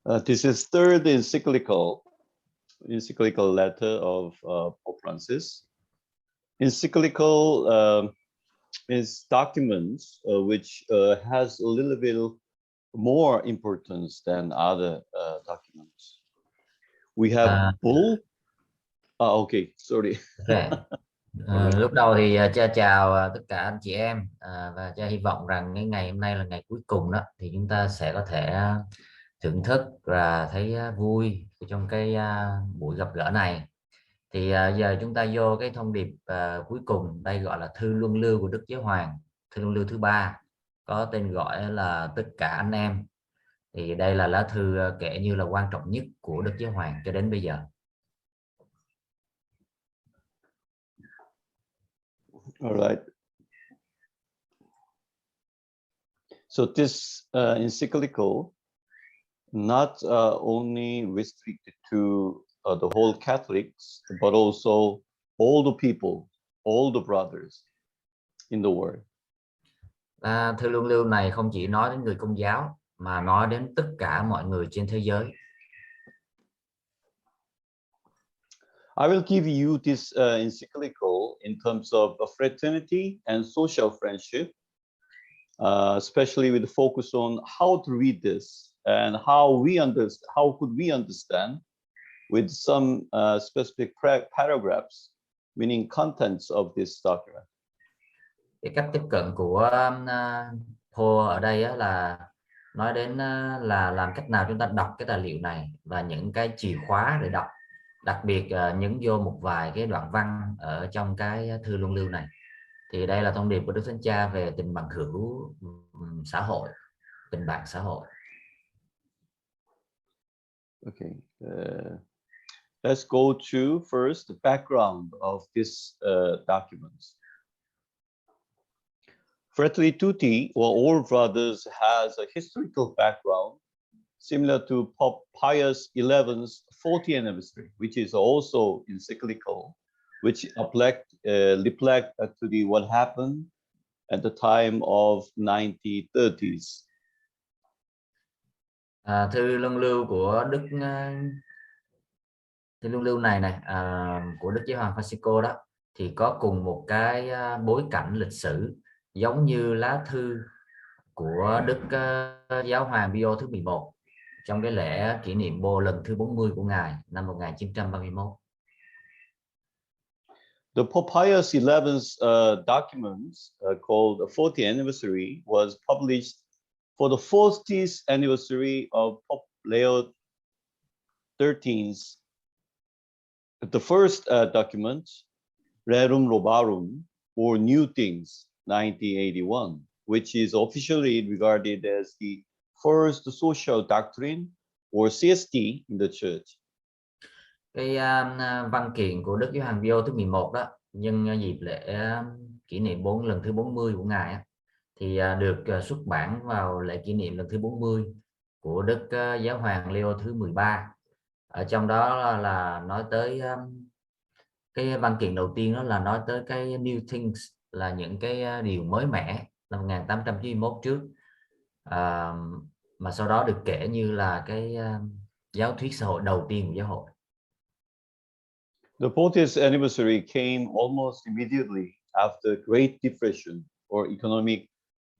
This is third encyclical letter of Pope Francis. Encyclical is documents which has a little bit more importance than other documents. We have bull. Okay, sorry. Okay. Lúc đầu thì chào tất cả anh chị em và cha hy vọng rằng cái ngày hôm nay là ngày cuối cùng đó thì chúng ta sẽ có thể thưởng thức và thấy vui trong cái buổi gặp gỡ này. Thì giờ chúng ta vô cái thông điệp cuối cùng, đây gọi là thư luân lưu của Đức Giáo Hoàng, thư luân lưu thứ 3, có tên gọi là tất cả anh em. Thì đây là lá thư kể như là quan trọng nhất của Đức Giáo Hoàng cho đến bây giờ. All right. So this encyclical not only restricted to the whole Catholics, but also all the people, all the brothers in the world. Thư luân lưu này không chỉ nói đến người Công giáo mà nói đến tất cả mọi người trên thế giới. I will give you this encyclical in terms of fraternity and social friendship, especially with the focus on how to read this and how could we understand with some specific paragraphs, meaning contents of this document. Cái cách tiếp cận của Paul ở đây là nói đến là làm cách nào chúng ta đọc cái tài liệu này và những cái chìa khóa để đọc, đặc biệt nhấn vô một vài cái đoạn văn ở trong cái thư luân lưu này. Thì đây là thông điệp của Đức Thánh Cha về tình bằng hữu xã hội, tình bạn xã hội. Okay, let's go to first the background of this document. Fratelli Tutti, or All Brothers, has a historical background similar to Pope Pius XI's 40th anniversary, which is also encyclical, which reflect to what happened at the time of 1930s. Thư luân lưu của thư luân lưu này của Đức Giáo Hoàng Francisco đó thì có cùng một cái bối cảnh lịch sử giống như lá thư của Đức Giáo Hoàng Pio thứ 11 trong cái lễ kỷ niệm bô lần thứ 40 của Ngài năm 1931. The Pope Pius XI's documents called the 40th anniversary was published for the 40th anniversary of Pope Leo XIII's. The first document, Rerum Novarum, or New Things, 1981, which is officially regarded as the first social doctrine, or CST, in the Church. Cái văn kiện của Đức Giáo Hoàng Pio thứ 11 đó, nhân dịp lễ kỷ niệm lần thứ 40 của Ngài thì được xuất bản vào lễ kỷ niệm lần thứ 40 của Đức Giáo Hoàng Leo thứ 13. Ở trong đó là nói tới cái văn kiện đầu tiên đó là nói tới cái New Things, là những cái điều mới mẻ năm 1891 trước, mà sau đó được kể như là cái giáo thuyết xã hội đầu tiên của giáo hội. The 40th anniversary came almost immediately after Great Depression, or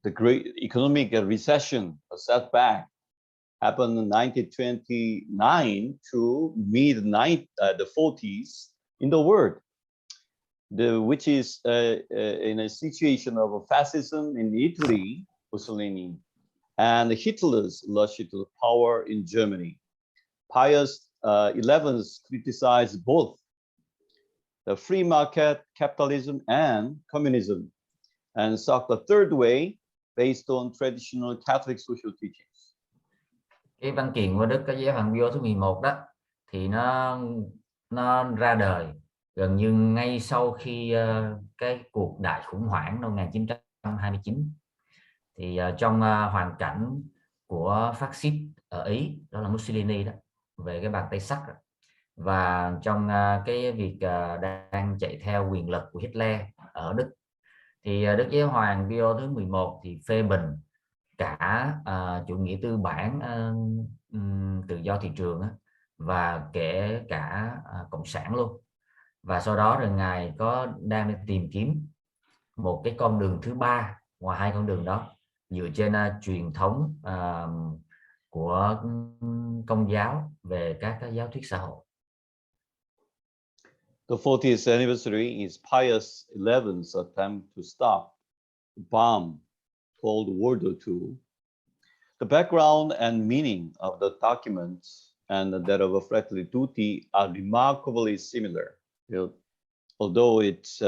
the great economic recession, a setback, happened in 1929 to the 40s in the world, which is in a situation of fascism in Italy, Mussolini, and Hitler's rush to power in Germany. Pius XI criticized both the free market capitalism and communism, and sought a third way based on traditional Catholic social teachings. Cái văn kiện của Đức Giáo Hoàng Pio thứ 11 đó thì nó ra đời gần như ngay sau khi cái cuộc đại khủng hoảng năm 1929. Thì trong hoàn cảnh của phát xít ở Ý, đó là Mussolini đó, về cái bàn tay sắt đó, và trong cái việc đang chạy theo quyền lực của Hitler ở Đức, thì Đức Giáo Hoàng Pio thứ 11 thì phê bình cả chủ nghĩa tư bản, tự do thị trường và kể cả cộng sản luôn. Và sau đó rồi Ngài đang đi tìm kiếm một cái con đường thứ ba ngoài hai con đường đó, dựa trên truyền thống của Công giáo về các cái giáo thuyết xã hội. The 40th anniversary is Pius XI's attempt to stop the bomb called World War II. The background and meaning of the documents and that of Fratelli Tutti are remarkably similar. Although it's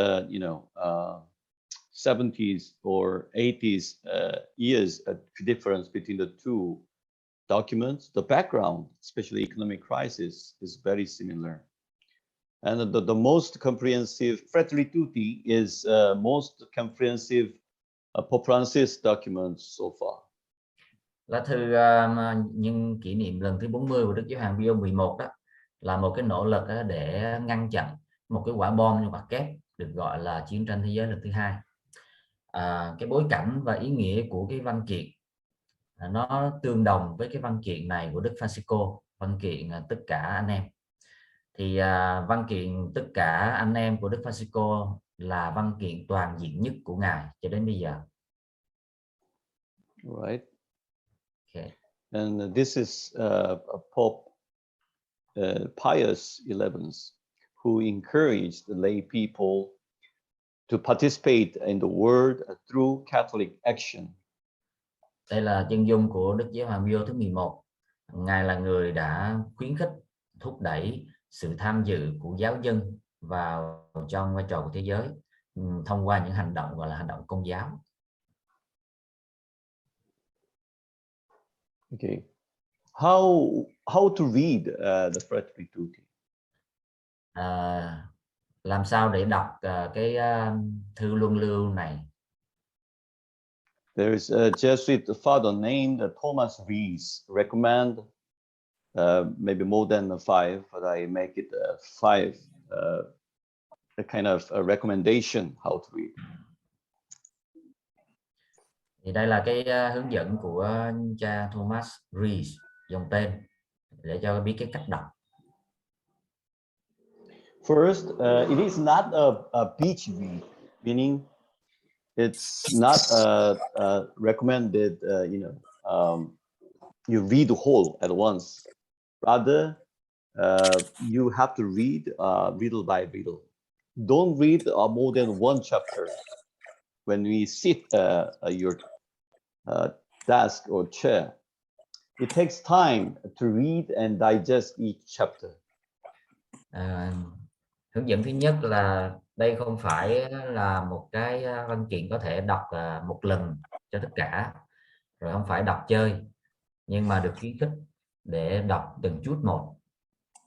70s or 80s years difference between the two documents, the background, especially economic crisis, is very similar. And the most comprehensive, Fratelli Tutti is most comprehensive Pope Francis document so far. Lá thư nhân kỷ niệm lần thứ 40 của Đức Giáo hoàng Pio 11 đó là một cái nỗ lực để ngăn chặn một cái quả bom như quả kép được gọi là chiến tranh thế giới lần thứ hai. Cái bối cảnh và ý nghĩa của cái văn kiện nó tương đồng với cái văn kiện này của Đức Francisco, văn kiện tất cả anh em. Thì văn kiện tất cả anh em của Đức Francisco là văn kiện toàn diện nhất của Ngài cho đến bây giờ. Right. Okay. And this is Pope Pius XI, who encouraged the lay people to participate in the word through Catholic action. Đây là chân dung của Đức Giáo hoàng Pio thứ 11. Ngài là người đã khuyến khích, thúc đẩy sự tham dự của giáo dân vào trong vai trò của thế giới thông qua những hành động gọi là hành động công giáo. Okay. How to read the Fratelli Tutti? Làm sao để đọc cái thư luân lưu này? There is a Jesuit father named Thomas Rees. Recommend maybe more than 5, but I make it 5. A kind of a recommendation how to read. Thì đây là cái hướng dẫn của cha Thomas Rees, dòng tên, để cho biết cái cách đọc. First, it is not a beach read, meaning it's not recommended. You read the whole at once. Rather, you have to read riddle by riddle. Don't read more than one chapter when we sit at your desk or chair. It takes time to read and digest each chapter. Hướng dẫn thứ nhất là đây không phải là một cái văn kiện có thể đọc một lần cho tất cả, rồi không phải đọc chơi, nhưng mà được khuyến khích để đọc từng chút một,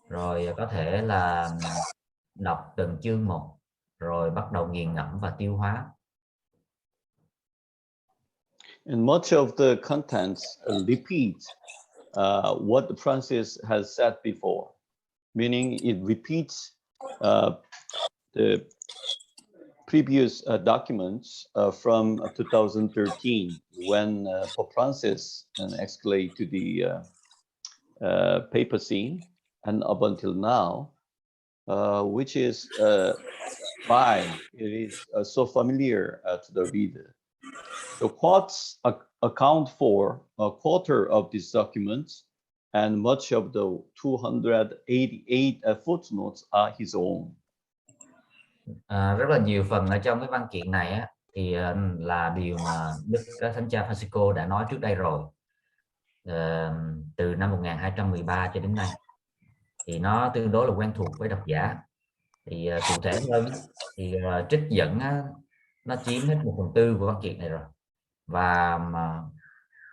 rồi có thể là đọc từng chương một, rồi bắt đầu nghiền ngẫm và tiêu hóa. And much of the contents repeat what Francis has said before, meaning it repeats the previous documents from 2013 when Pope Francis escalated to the papacy, and up until now, which is why it is so familiar to the reader. The quotes account for a quarter of these documents, and much of the 288 footnotes are his own. Rất là nhiều phần ở trong cái văn kiện này thì là điều mà Đức Thánh Cha Francisco đã nói trước đây rồi, từ năm 1213 cho đến nay, thì nó tương đối là quen thuộc với độc giả. Thì cụ thể hơn thì trích dẫn nó chiếm hết 1/4 của văn kiện này rồi, và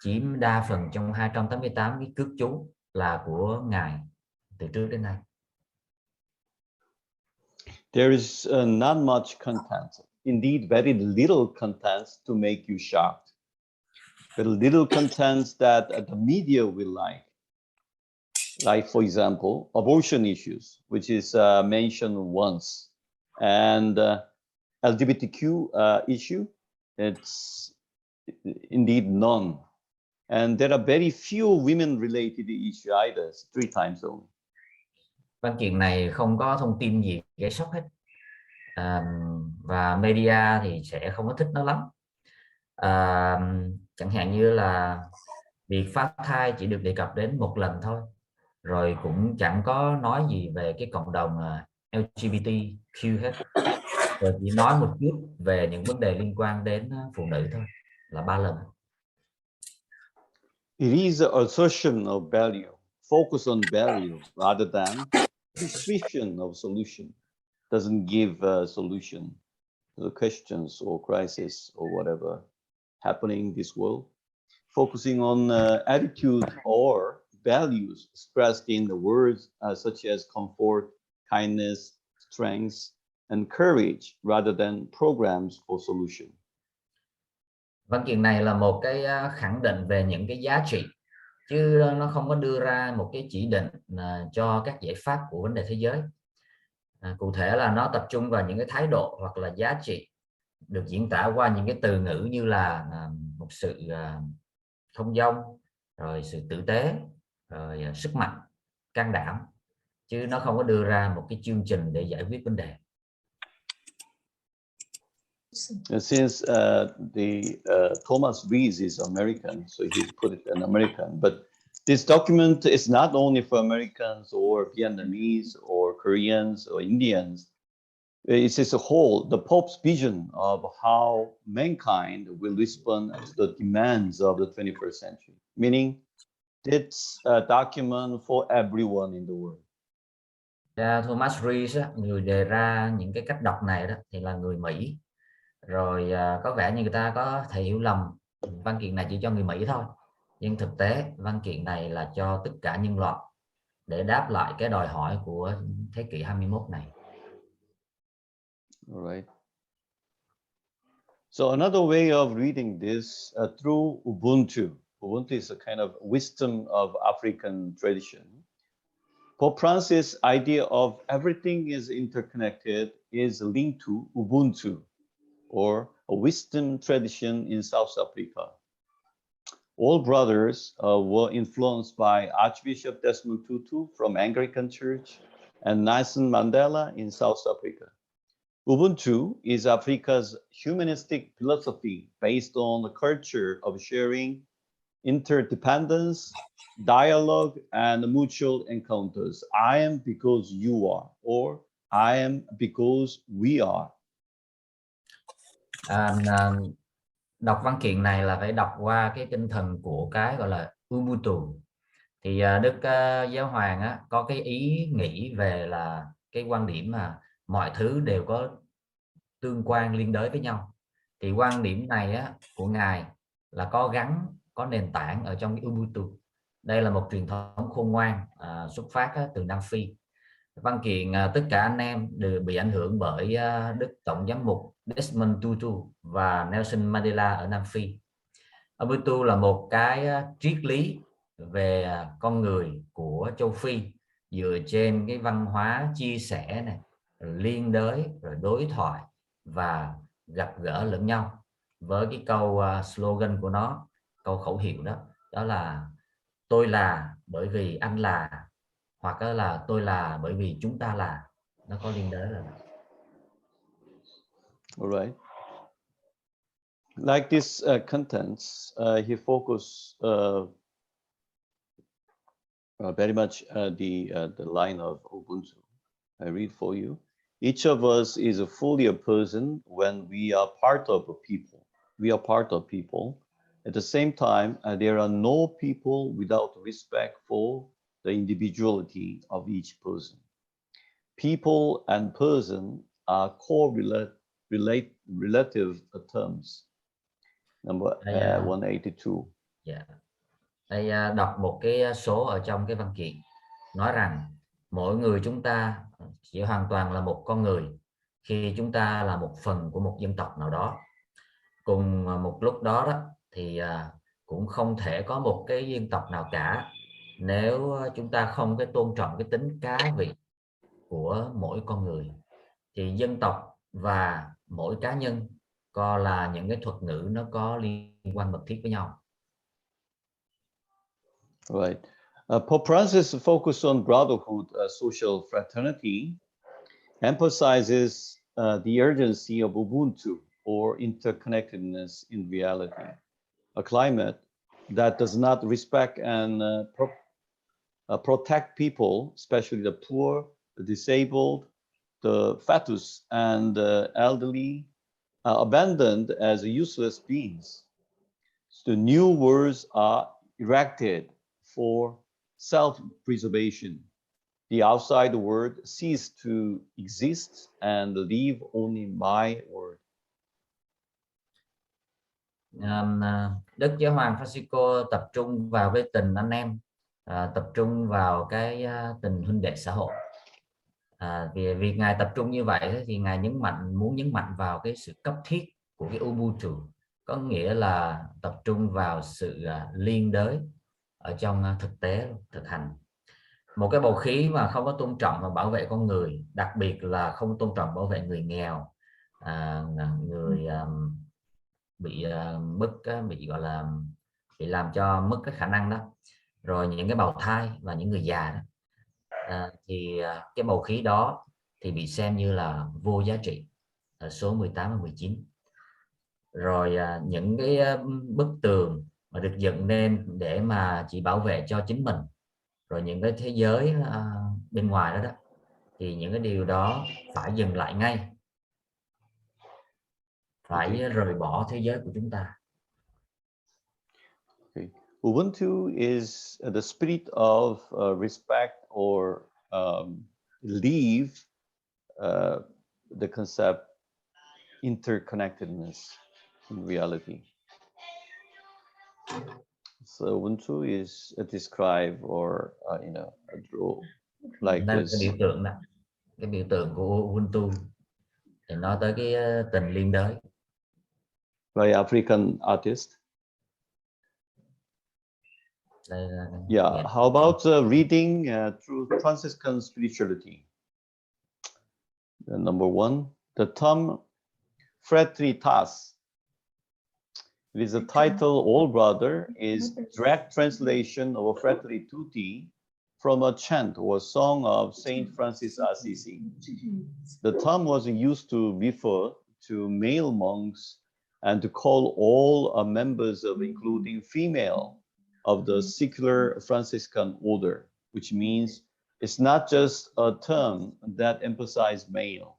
chiếm đa phần trong 288 cái cước chú là của Ngài từ trước đến nay. There is not much content, indeed very little content to make you shocked, but little content that the media will like for example, abortion issues, which is mentioned once, and LGBTQ issue, it's indeed none. And there are very few women related issue either, 3 times only. Văn kiện này không có thông tin gì gây sốc hết, và media thì sẽ không có thích nó lắm. Chẳng hạn như là việc phá thai chỉ được đề cập đến 1 lần thôi, rồi cũng chẳng có nói gì về cái cộng đồng LGBTQ hết, rồi chỉ nói một chút về những vấn đề liên quan đến phụ nữ thôi, là 3 lần. It is an assertion of value, focus on value rather than description of solution. Doesn't give a solution to the questions or crisis or whatever happening in this world. Focusing on attitude or values expressed in the words such as comfort, kindness, strength, and courage rather than programs for solution. Văn kiện này là một cái khẳng định về những cái giá trị, chứ nó không có đưa ra một cái chỉ định cho các giải pháp của vấn đề thế giới. Cụ thể là nó tập trung vào những cái thái độ hoặc là giá trị được diễn tả qua những cái từ ngữ như là một sự thông dong, rồi sự tử tế, rồi sức mạnh, can đảm, chứ nó không có đưa ra một cái chương trình để giải quyết vấn đề. Since Thomas Rees is American, so he put it in American, but this document is not only for Americans or Vietnamese or Koreans or Indians. It's as a whole, the Pope's vision of how mankind will respond to the demands of the 21st century, meaning it's a document for everyone in the world. Thomas Rees, người đề ra những cái cách đọc này đó thì là người Mỹ, rồi có vẻ như người ta có thể hiểu lầm văn kiện này chỉ cho người Mỹ thôi, nhưng thực tế văn kiện này là cho tất cả nhân loại để đáp lại cái đòi hỏi của thế kỷ 21 này. All right. So another way of reading this through Ubuntu. Ubuntu is a kind of wisdom of African tradition. Pope Francis' idea of everything is interconnected is linked to Ubuntu, or a wisdom tradition in South Africa. All brothers were influenced by Archbishop Desmond Tutu from Anglican Church and Nelson Mandela in South Africa. Ubuntu is Africa's humanistic philosophy based on the culture of sharing, interdependence, dialogue, and mutual encounters. I am because you are, or I am because we are. Đọc văn kiện này là phải đọc qua cái tinh thần của cái gọi là Ubuntu. Thì Đức Giáo Hoàng có cái ý nghĩ về là cái quan điểm mà mọi thứ đều có tương quan liên đới với nhau. Thì quan điểm này của Ngài là có nền tảng ở trong cái Ubuntu. Đây là một truyền thống khôn ngoan xuất phát từ Nam Phi. Văn kiện tất cả anh em đều bị ảnh hưởng bởi Đức Tổng giám mục Desmond Tutu và Nelson Mandela ở Nam Phi. Ubuntu là một cái triết lý về con người của châu Phi dựa trên cái văn hóa chia sẻ này, liên đới, rồi đối thoại và gặp gỡ lẫn nhau, với cái câu slogan của nó, câu khẩu hiệu đó là tôi là bởi vì anh là, hoặc là tôi là bởi vì chúng ta là. Nó có liên đới rồi. All right. Like this contents, he focused very much the line of Ubuntu. I read for you. Each of us is fully a person when we are part of a people. We are part of people. At the same time, there are no people without respect for the individuality of each person. People and person are relative terms. Number 182. Yeah. Đây đọc một cái số ở trong cái văn kiện nói rằng mỗi người chúng ta chỉ hoàn toàn là một con người khi chúng ta là một phần của một dân tộc nào đó. Cùng một lúc đó thì cũng không thể có một cái dân tộc nào cả nếu chúng ta không cái tôn trọng cái tính cá vị của mỗi con người. Thì dân tộc và mỗi cá nhân coi là những cái thuật ngữ nó có liên quan mật thiết với nhau. Right. Pope Francis focused on brotherhood, social fraternity, emphasizes the urgency of Ubuntu or interconnectedness in reality, a climate that does not respect and protect people, especially the poor, the disabled, the fetus, and the elderly, abandoned as useless beings. The new words are erected for self-preservation. The outside word cease to exist and leave only my word. Đức Giáo hoàng Francisco tập trung vào cái tình anh em, tập trung vào cái tình huynh đệ xã hội. Vì ngài tập trung như vậy thì ngài muốn nhấn mạnh vào cái sự cấp thiết của cái Ubuntu, có nghĩa là tập trung vào sự liên đới ở trong thực tế thực hành. Một cái bầu khí mà không có tôn trọng và bảo vệ con người, đặc biệt là không tôn trọng bảo vệ người nghèo, người bị bị gọi là bị làm cho mất cái khả năng đó, rồi những cái bào thai và những người già đó, thì cái bầu khí đó thì bị xem như là vô giá trị ở số 18 và 19. Rồi những cái bức tường mà được dựng nên để mà chỉ bảo vệ cho chính mình, rồi những cái thế giới bên ngoài đó thì những cái điều đó phải dừng lại ngay, phải rời bỏ thế giới của chúng ta. Okay. Ubuntu is the spirit of respect or leave the concept interconnectedness in reality. So Ubuntu is described or draw like Đây là this. cái biểu tượng đó, cái biểu tượng của Ubuntu thì nói tới cái tình liên đới. By African artist. Yeah. How about reading through Franciscan spirituality? Number one, the term Fratelli Tutti. It is a title, All Brother, is direct translation of Fratelli Tutti from a chant or song of Saint Francis Assisi. The term was used to refer to male monks and to call all members of, including female, of the secular Franciscan order, which means it's not just a term that emphasizes male.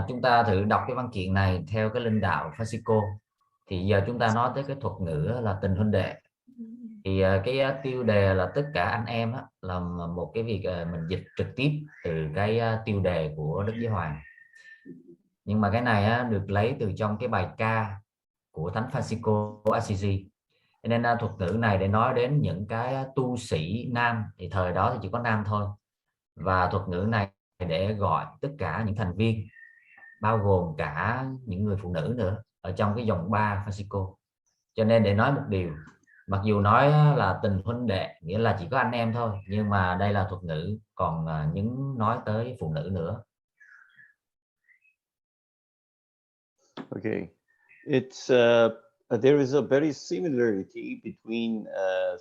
Chúng ta thử đọc cái văn kiện này theo cái linh đạo Francisco. Thì giờ chúng ta nói tới cái thuật ngữ là tình huynh đệ. Thì cái tiêu đề là tất cả anh em là một cái việc mình dịch trực tiếp từ cái tiêu đề của Đức Giáo Hoàng. Nhưng mà cái này được lấy từ trong cái bài ca của Thánh Francisco Assisi. Nên thuật ngữ này để nói đến những cái tu sĩ nam, thì thời đó thì chỉ có nam thôi. Và thuật ngữ này để gọi tất cả những thành viên, bao gồm cả những người phụ nữ nữa, ở trong cái dòng 3 Francisco. Cho nên để nói một điều, mặc dù nói là tình huynh đệ nghĩa là chỉ có anh em thôi, nhưng mà đây là thuật ngữ còn những nói tới phụ nữ nữa. Okay, it's there is a very similarity between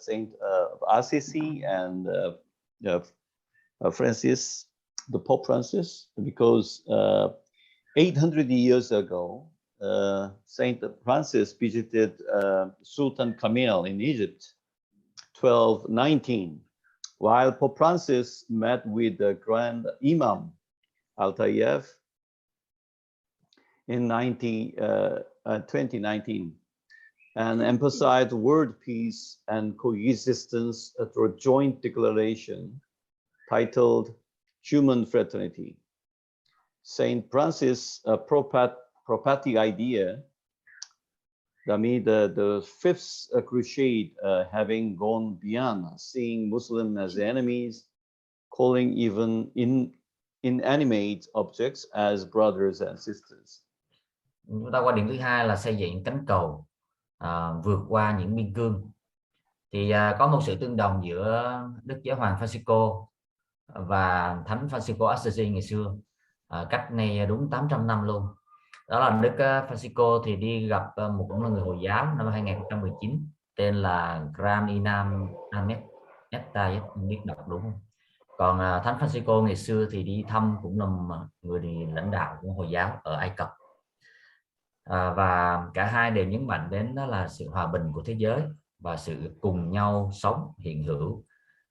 Saint Assisi and Francis, the Pope Francis, because 800 years ago, Saint Francis visited Sultan Kamil in Egypt, 1219, while Pope Francis met with the Grand Imam Al-Tayyef in 2019 and emphasized world peace and coexistence through a joint declaration titled Human Fraternity. Saint Francis' prophetic idea, the fifth crusade, having gone beyond seeing Muslims as enemies, calling even inanimate objects as brothers and sisters. Chúng ta qua điểm thứ hai là xây dựng cánh cầu vượt qua những biên cương. Thì có một sự tương đồng giữa Đức Giáo hoàng Francisco và Thánh Francisco Assisi ngày xưa, cách nay đúng 800 năm luôn. Đó là Đức Francisco thì đi gặp một người Hồi giáo năm 2019, tên là Gran Inam Anetta, không biết đọc đúng không? Còn Thánh Francisco ngày xưa thì đi thăm cũng là người lãnh đạo của Hồi giáo ở Ai Cập. Và cả hai đều nhấn mạnh đến đó là sự hòa bình của thế giới và sự cùng nhau sống hiện hữu,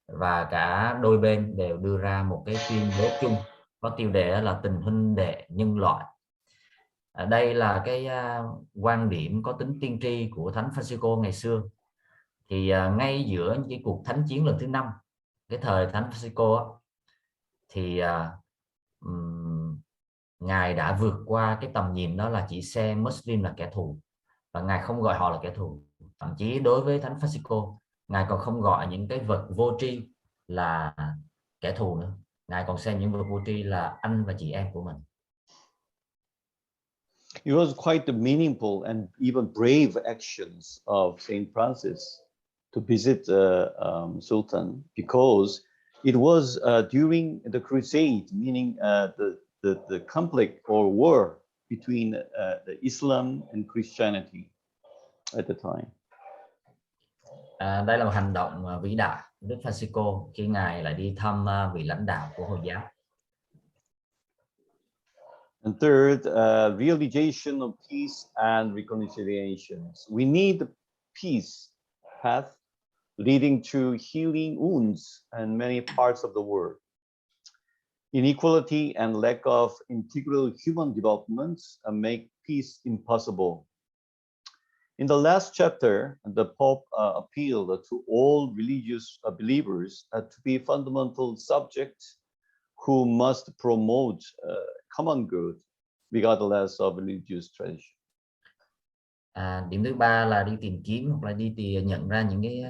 và cả đôi bên đều đưa ra một cái tuyên bố chung có tiêu đề là tình huynh đệ nhân loại. Đây là cái quan điểm có tính tiên tri của Thánh Francisco ngày xưa. Thì ngay giữa cái cuộc thánh chiến lần thứ 5, cái thời Thánh Francisco thì Ngài đã vượt qua cái tầm nhìn đó là chỉ xem Muslim là kẻ thù, và Ngài không gọi họ là kẻ thù. Thậm chí đối với Thánh Francisco, Ngài còn không gọi những cái vật vô tri là kẻ thù nữa. Ngài còn xem những vật vô tri là anh và chị em của mình. It was quite the meaningful and even brave actions of Saint Francis to visit Sultan, because it was during the crusade, meaning the conflict or war between the Islam and Christianity at the time. Đây là một hành động vĩ đại của Đức Francisco khi Ngài lại đi thăm vị lãnh đạo của Hồi giáo. And third, realization of peace and reconciliation. We need the peace path leading to healing wounds in many parts of the world. Inequality and lack of integral human development make peace impossible. In the last chapter, the Pope appealed to all religious believers to be fundamental subjects who must promote common good regardless of religious tradition. Điểm thứ ba là đi tìm kiếm hoặc là nhận ra những cái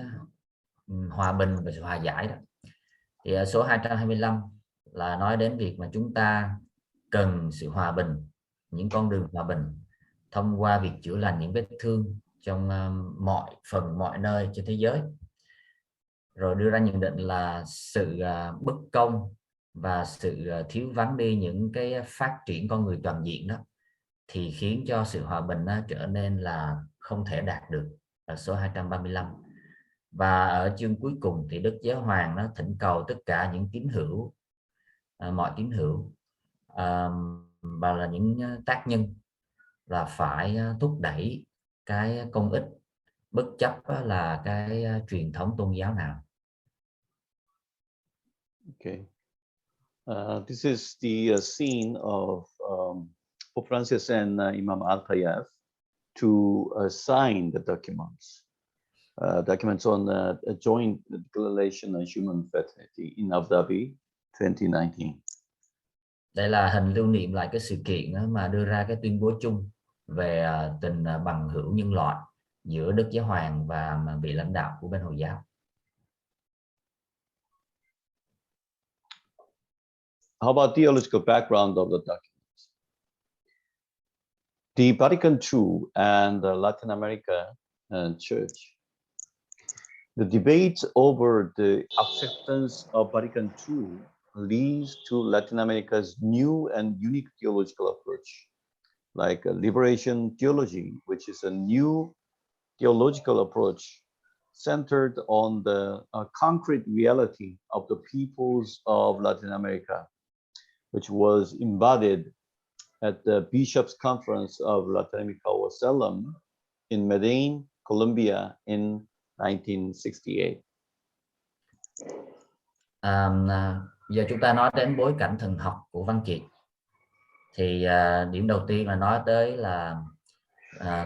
hòa bình và sự hòa giải đó. Thì số 225 là nói đến việc mà chúng ta cần sự hòa bình, những con đường hòa bình thông qua việc chữa lành những vết thương trong mọi phần mọi nơi trên thế giới. Rồi đưa ra nhận định là sự bất công và sự thiếu vắng đi những cái phát triển con người toàn diện đó thì khiến cho sự hòa bình nó trở nên là không thể đạt được, ở số 235. Và ở chương cuối cùng thì Đức Giáo Hoàng nó thỉnh cầu tất cả những tín hữu, mọi tín hữu và là những tác nhân là phải thúc đẩy cái công ích bất chấp là cái truyền thống tôn giáo nào. Okay. This is the scene of Pope Francis and Imam Al-Tayeb to sign the documents on a joint declaration on human fraternity in Abu Dhabi 2019. Đây là hình lưu niệm lại cái sự kiện mà đưa ra cái tuyên bố chung về tình bằng hữu nhân loại giữa Đức Giáo Hoàng và vị lãnh đạo của bên Hồi giáo. How about theological background of the documents? The Vatican II and the Latin America Church. The debate over the acceptance of Vatican II leads to Latin America's new and unique theological approach, like liberation theology, which is a new theological approach centered on the concrete reality of the peoples of Latin America, which was embodied at the Bishops' Conference of Latin America Wasallam in Medellin, Colombia in 1968. Giờ chúng ta nói đến bối cảnh thần học của văn kiện. Thì điểm đầu tiên là nói tới là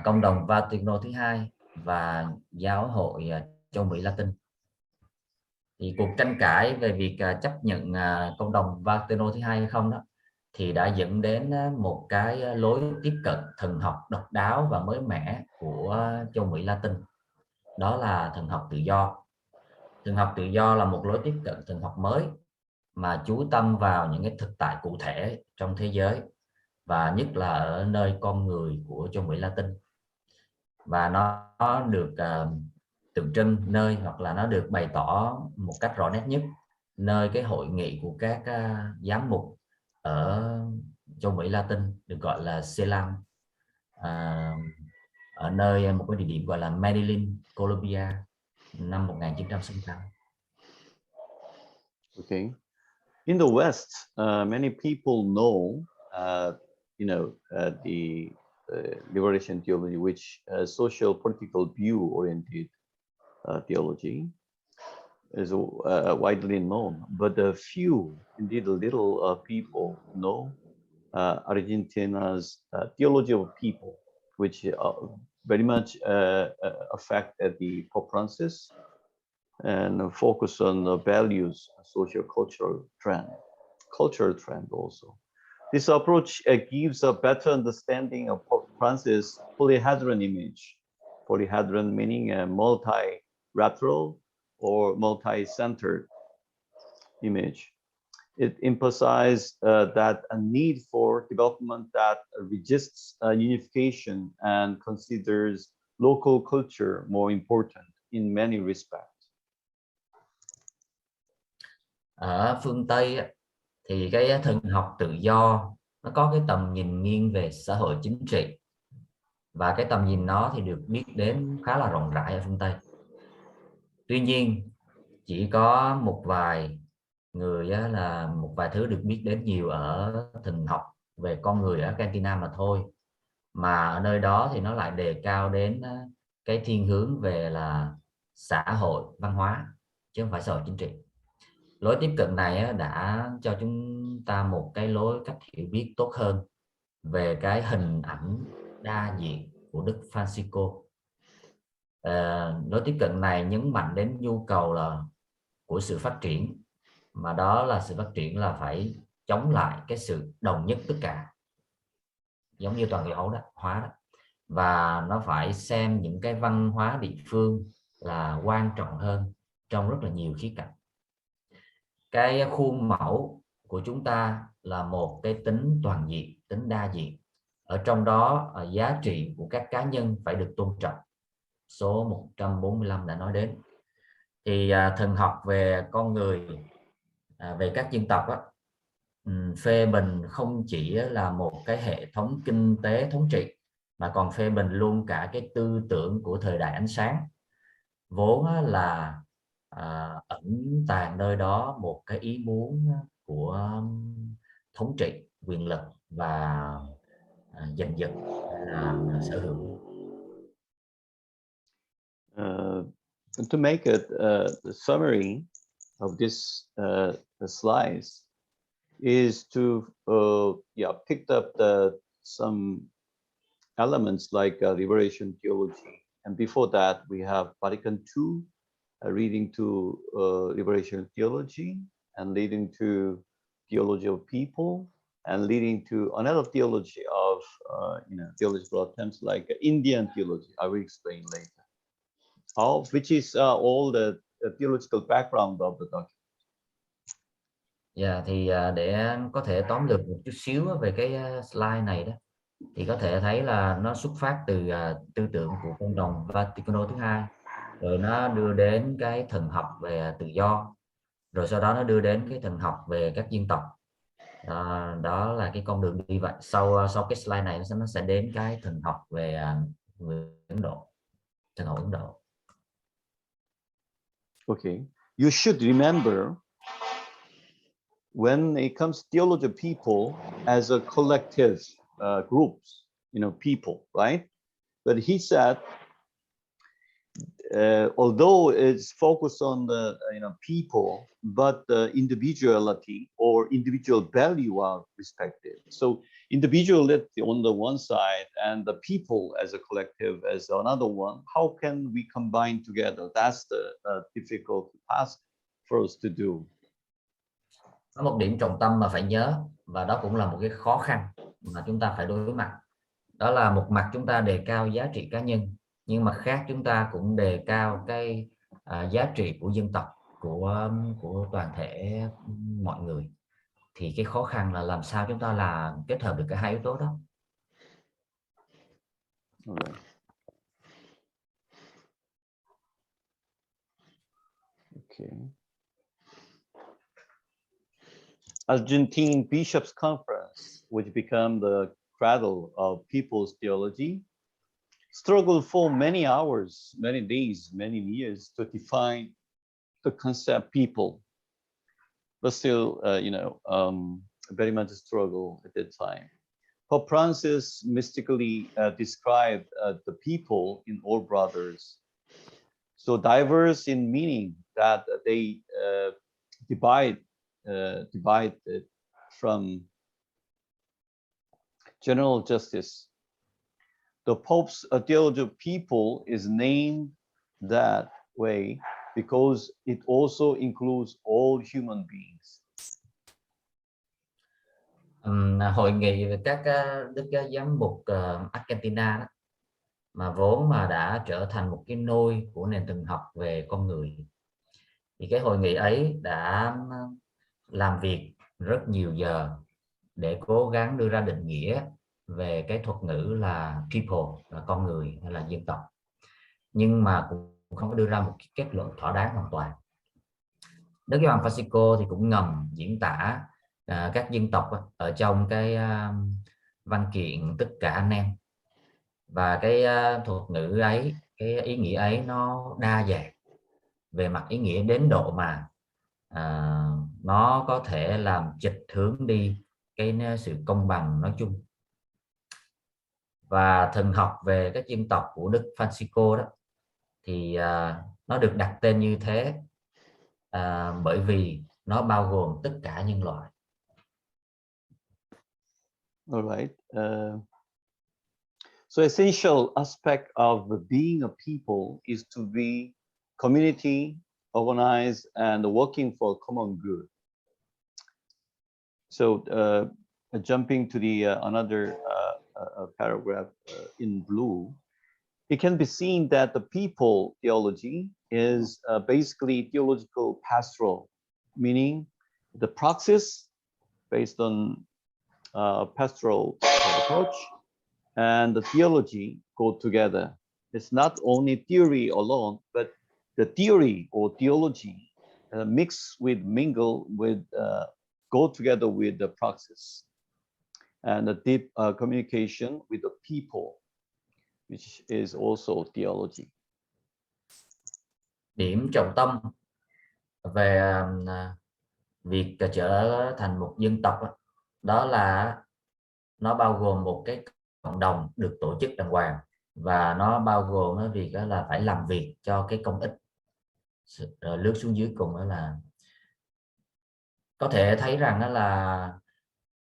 Công đồng Vaticano thứ hai và Giáo hội châu Mỹ Latin. Thì cuộc tranh cãi về việc chấp nhận Công đồng Vaticano thứ hai hay không đó thì đã dẫn đến một cái lối tiếp cận thần học độc đáo và mới mẻ của châu Mỹ Latin. Đó là thần học tự do. Thần học tự do là một lối tiếp cận thần học mới mà chú tâm vào những cái thực tại cụ thể trong thế giới, và nhất là ở nơi con người của châu Mỹ Latin. Và nó được tượng trưng nơi, hoặc là nó được bày tỏ một cách rõ nét nhất nơi cái hội nghị của các giám mục ở châu Mỹ Latin, được gọi là CELAM. ở nơi một cái địa điểm gọi là Medellin, Colombia năm 1968. Okay. In the West, many people know, the liberation theology, which social political view-oriented theology is widely known, but a few, indeed a little people know Argentina's theology of people, which very much affected the Pope Francis and focus on the values, socio-cultural cultural trend also. This approach gives a better understanding of Pope Francis' polyhedron image. Polyhedron meaning a multilateral or multi-centered image. It emphasized that a need for development that resists unification and considers local culture more important in many respects. Ở phương Tây thì cái thần học tự do nó có cái tầm nhìn nghiêng về xã hội chính trị, và cái tầm nhìn nó thì được biết đến khá là rộng rãi ở phương Tây. Tuy nhiên chỉ có một vài người là một vài thứ được biết đến nhiều ở thần học về con người ở Argentina mà thôi, mà ở nơi đó thì nó lại đề cao đến cái thiên hướng về là xã hội văn hóa chứ không phải xã hội chính trị. Lối tiếp cận này đã cho chúng ta một cái lối cách hiểu biết tốt hơn về cái hình ảnh đa diện của Đức Francisco. Lối tiếp cận này nhấn mạnh đến nhu cầu là của sự phát triển, mà đó là sự phát triển là phải chống lại cái sự đồng nhất tất cả, giống như toàn cầu hóa đó, và nó phải xem những cái văn hóa địa phương là quan trọng hơn trong rất là nhiều khía cạnh. Cái khuôn mẫu của chúng ta là một cái tính toàn diện, tính đa diện, ở trong đó giá trị của các cá nhân phải được tôn trọng, số 145 đã nói đến. Thì thần học về con người, về các dân tộc phê bình không chỉ là một cái hệ thống kinh tế thống trị, mà còn phê bình luôn cả cái tư tưởng của thời đại ánh sáng, vốn là ẩn tàng nơi đó một cái ý muốn của thống trị, quyền lực và giành giật là sở hữu. To make a summary of this slides is to pick up some elements like liberation theology, and before that we have Vatican II reading to liberation theology and leading to theology of people and leading to another theology of theological attempts like Indian theology. I will explain later. Which is all the theological background of the document. Thì để có thể tóm lược một chút xíu về cái slide này đó, thì có thể thấy là nó xuất phát từ tư tưởng của cộng đồng Vatican thứ hai, rồi nó đưa đến cái thần học về tự do, rồi sau đó nó đưa đến cái thần học về các dân tộc. Đó là cái con đường đi vậy. Sau cái slide này nó sẽ đến cái thần học về người Ấn Độ, thần học Ấn Độ. Okay, you should remember when it comes to theology of people as a collective groups, people, right? But he said, although it's focused on the people, but the individuality or individual value are respected. So individuality on the one side and the people as a collective as another one, how can we combine together? That's the difficult task for us to do. Có một điểm trọng tâm mà phải nhớ, và đó cũng là một cái khó khăn mà chúng ta phải đối mặt. Đó là một mặt chúng ta đề cao giá trị cá nhân, nhưng mặt khác chúng ta cũng đề cao cái giá trị của dân tộc, của toàn thể mọi người. Thì cái khó khăn là làm sao chúng ta kết hợp được cả hai yếu tố đó. Alright. Okay. Argentine Bishops' Conference, which became the cradle of people's theology, struggled for many hours, many days, many years to define the concept people, but still, very much a struggle at that time. Pope Francis mystically described the people in all brothers, so diverse in meaning that they divide from general justice. The Pope's theology of people is named that way because it also includes all human beings. Hội nghị về các đức giám mục Argentina đó, mà vốn mà đã trở thành một cái nôi của nền thần học về con người, thì cái hội nghị ấy đã làm việc rất nhiều giờ để cố gắng đưa ra định nghĩa về cái thuật ngữ là people, là con người hay là dân tộc, nhưng mà cũng không có đưa ra một cái kết luận thỏa đáng hoàn toàn. Đức Gioan Francisco thì cũng ngầm diễn tả các dân tộc ở trong cái văn kiện tất cả anh em, và cái thuật ngữ ấy, cái ý nghĩa ấy nó đa dạng về mặt ý nghĩa đến độ mà nó có thể làm chệch hướng đi cái sự công bằng nói chung. Và thần học về các dân tộc của Đức Francisco đó thì nó được đặt tên như thế bởi vì nó bao gồm tất cả nhân loại. All right. So essential aspect of being a people is to be community, organized, and working for common good. So jumping to the another paragraph in blue, it can be seen that the people theology is basically theological pastoral, meaning the praxis based on pastoral approach and the theology go together. It's not only theory alone, but the theory or theology mix with, mingle with, go together with the praxis and the deep communication with the people, which is also theology. Điểm trọng tâm về việc trở thành một dân tộc đó là nó bao gồm một cái cộng đồng được tổ chức đàng hoàng, và nó bao gồm cái việc đó là phải làm việc cho cái công ích. Rồi lướt xuống dưới cùng đó là có thể thấy rằng đó là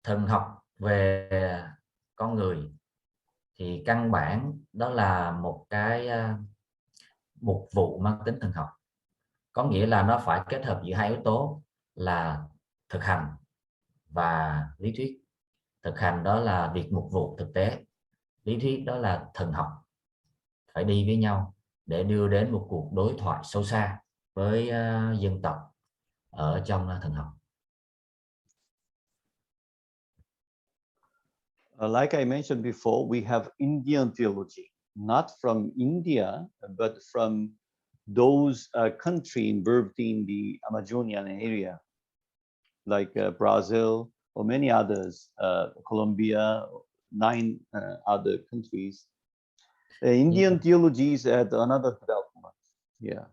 thần học về con người thì căn bản đó là một cái mục vụ mang tính thần học, có nghĩa là nó phải kết hợp giữa hai yếu tố là thực hành và lý thuyết. Thực hành đó là việc mục vụ thực tế, lý thuyết đó là thần học, phải đi với nhau để đưa đến một cuộc đối thoại sâu xa với dân tộc ở trong thần học. Like I mentioned before, we have Indian theology, not from India, but from those countries involved in the Amazonian area, like Brazil or many others, Colombia, 9 other countries. Indian theology is at another development. Yeah.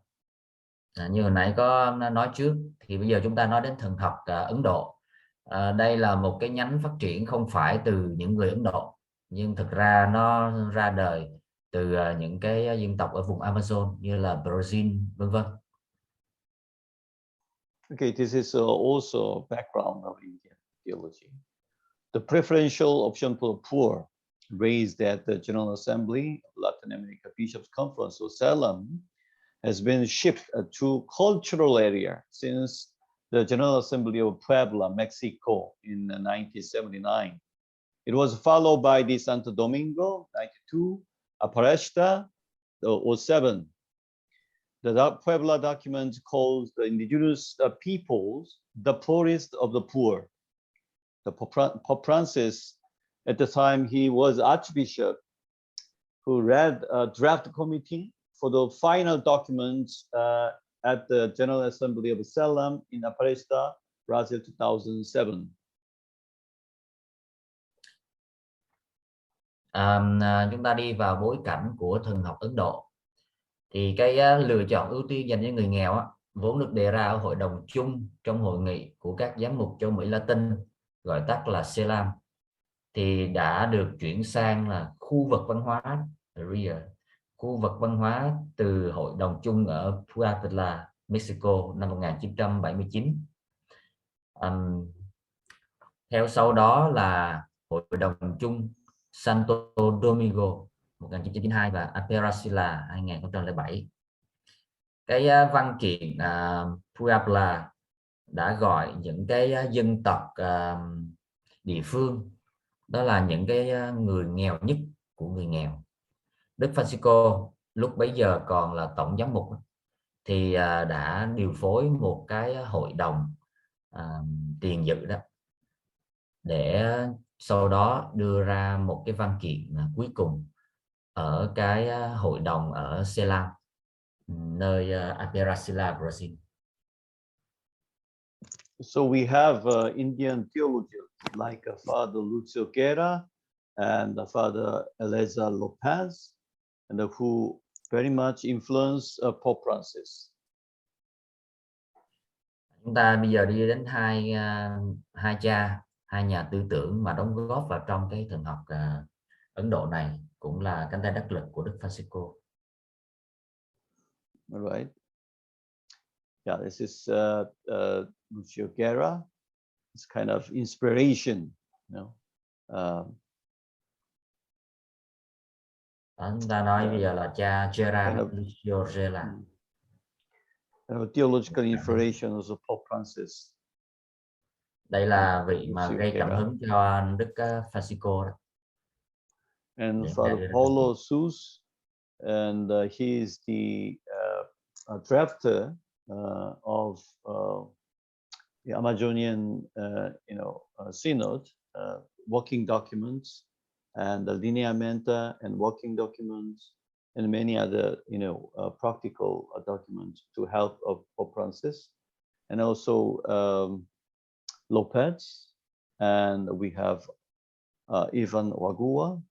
Như hồi nãy có nói trước, thì bây giờ chúng ta nói đến thần học Ấn Độ. Đây là một cái nhánh phát triển không phải từ những người Ấn Độ, nhưng thực ra nó ra đời từ những cái dân tộc ở vùng Amazon như là Brazil, vân vân. Okay, this is also background of Indian theology. The preferential option for the poor raised at the General Assembly of Latin America Bishops' Conference of Salem has been shifted to cultural area since the General Assembly of Puebla, Mexico in 1979. It was followed by the Santo Domingo, 92, Aparesta, 07. The Puebla document calls the indigenous peoples the poorest of the poor. The Pope Francis, at the time he was Archbishop, who read a draft committee for the final documents at the General Assembly of Salem in Aparesta, Brazil, 2007. Chúng ta đi vào bối cảnh của thần học Ấn Độ. Thì cái lựa chọn ưu tiên dành cho người nghèo vốn được đề ra ở hội đồng chung trong hội nghị của các giám mục châu Mỹ Latin, gọi tắt là CELAM, thì đã được chuyển sang là khu vực văn hóa khu vực văn hóa từ hội đồng chung ở Puebla, Mexico năm 1979. Theo sau đó là hội đồng chung Santo Domingo 1992 và Aperacilla 2007. Cái văn kiện Puebla đã gọi những cái dân tộc địa phương đó là những cái người nghèo nhất của người nghèo. Đức Francisco lúc bấy giờ còn là tổng giám mục thì đã điều phối một cái hội đồng tiền dự đó để sau đó đưa ra một cái văn kiện cuối cùng ở cái hội đồng ở Ceilán, nơi Aperacilla, Brazil. So we have Indian theologians like Father Lucio Guerra and Father Eleza Lopez, and who very much influenced Pope Francis. Chúng ta bây giờ đi đến hai nhà tư tưởng mà đóng góp vào trong cái thần học Ấn Độ này, cũng là cánh tay đắc lực của Đức Francisco. All right. Yeah, this is Lucio Guerra. It's kind of inspiration, you know. Chúng ta nói bây giờ là cha Guerra, Lucio Guerra. Theological inspiration of Pope Francis. Đây là vị mà gây cảm hứng cho Đức Francisco. And Father Paulo Sus, and he is the drafter of the Amazonian, synod, working documents, and the lineamenta and working documents, and many other, practical documents to help of Pope Francis, and also Lopez, and we have Ivan Wagua,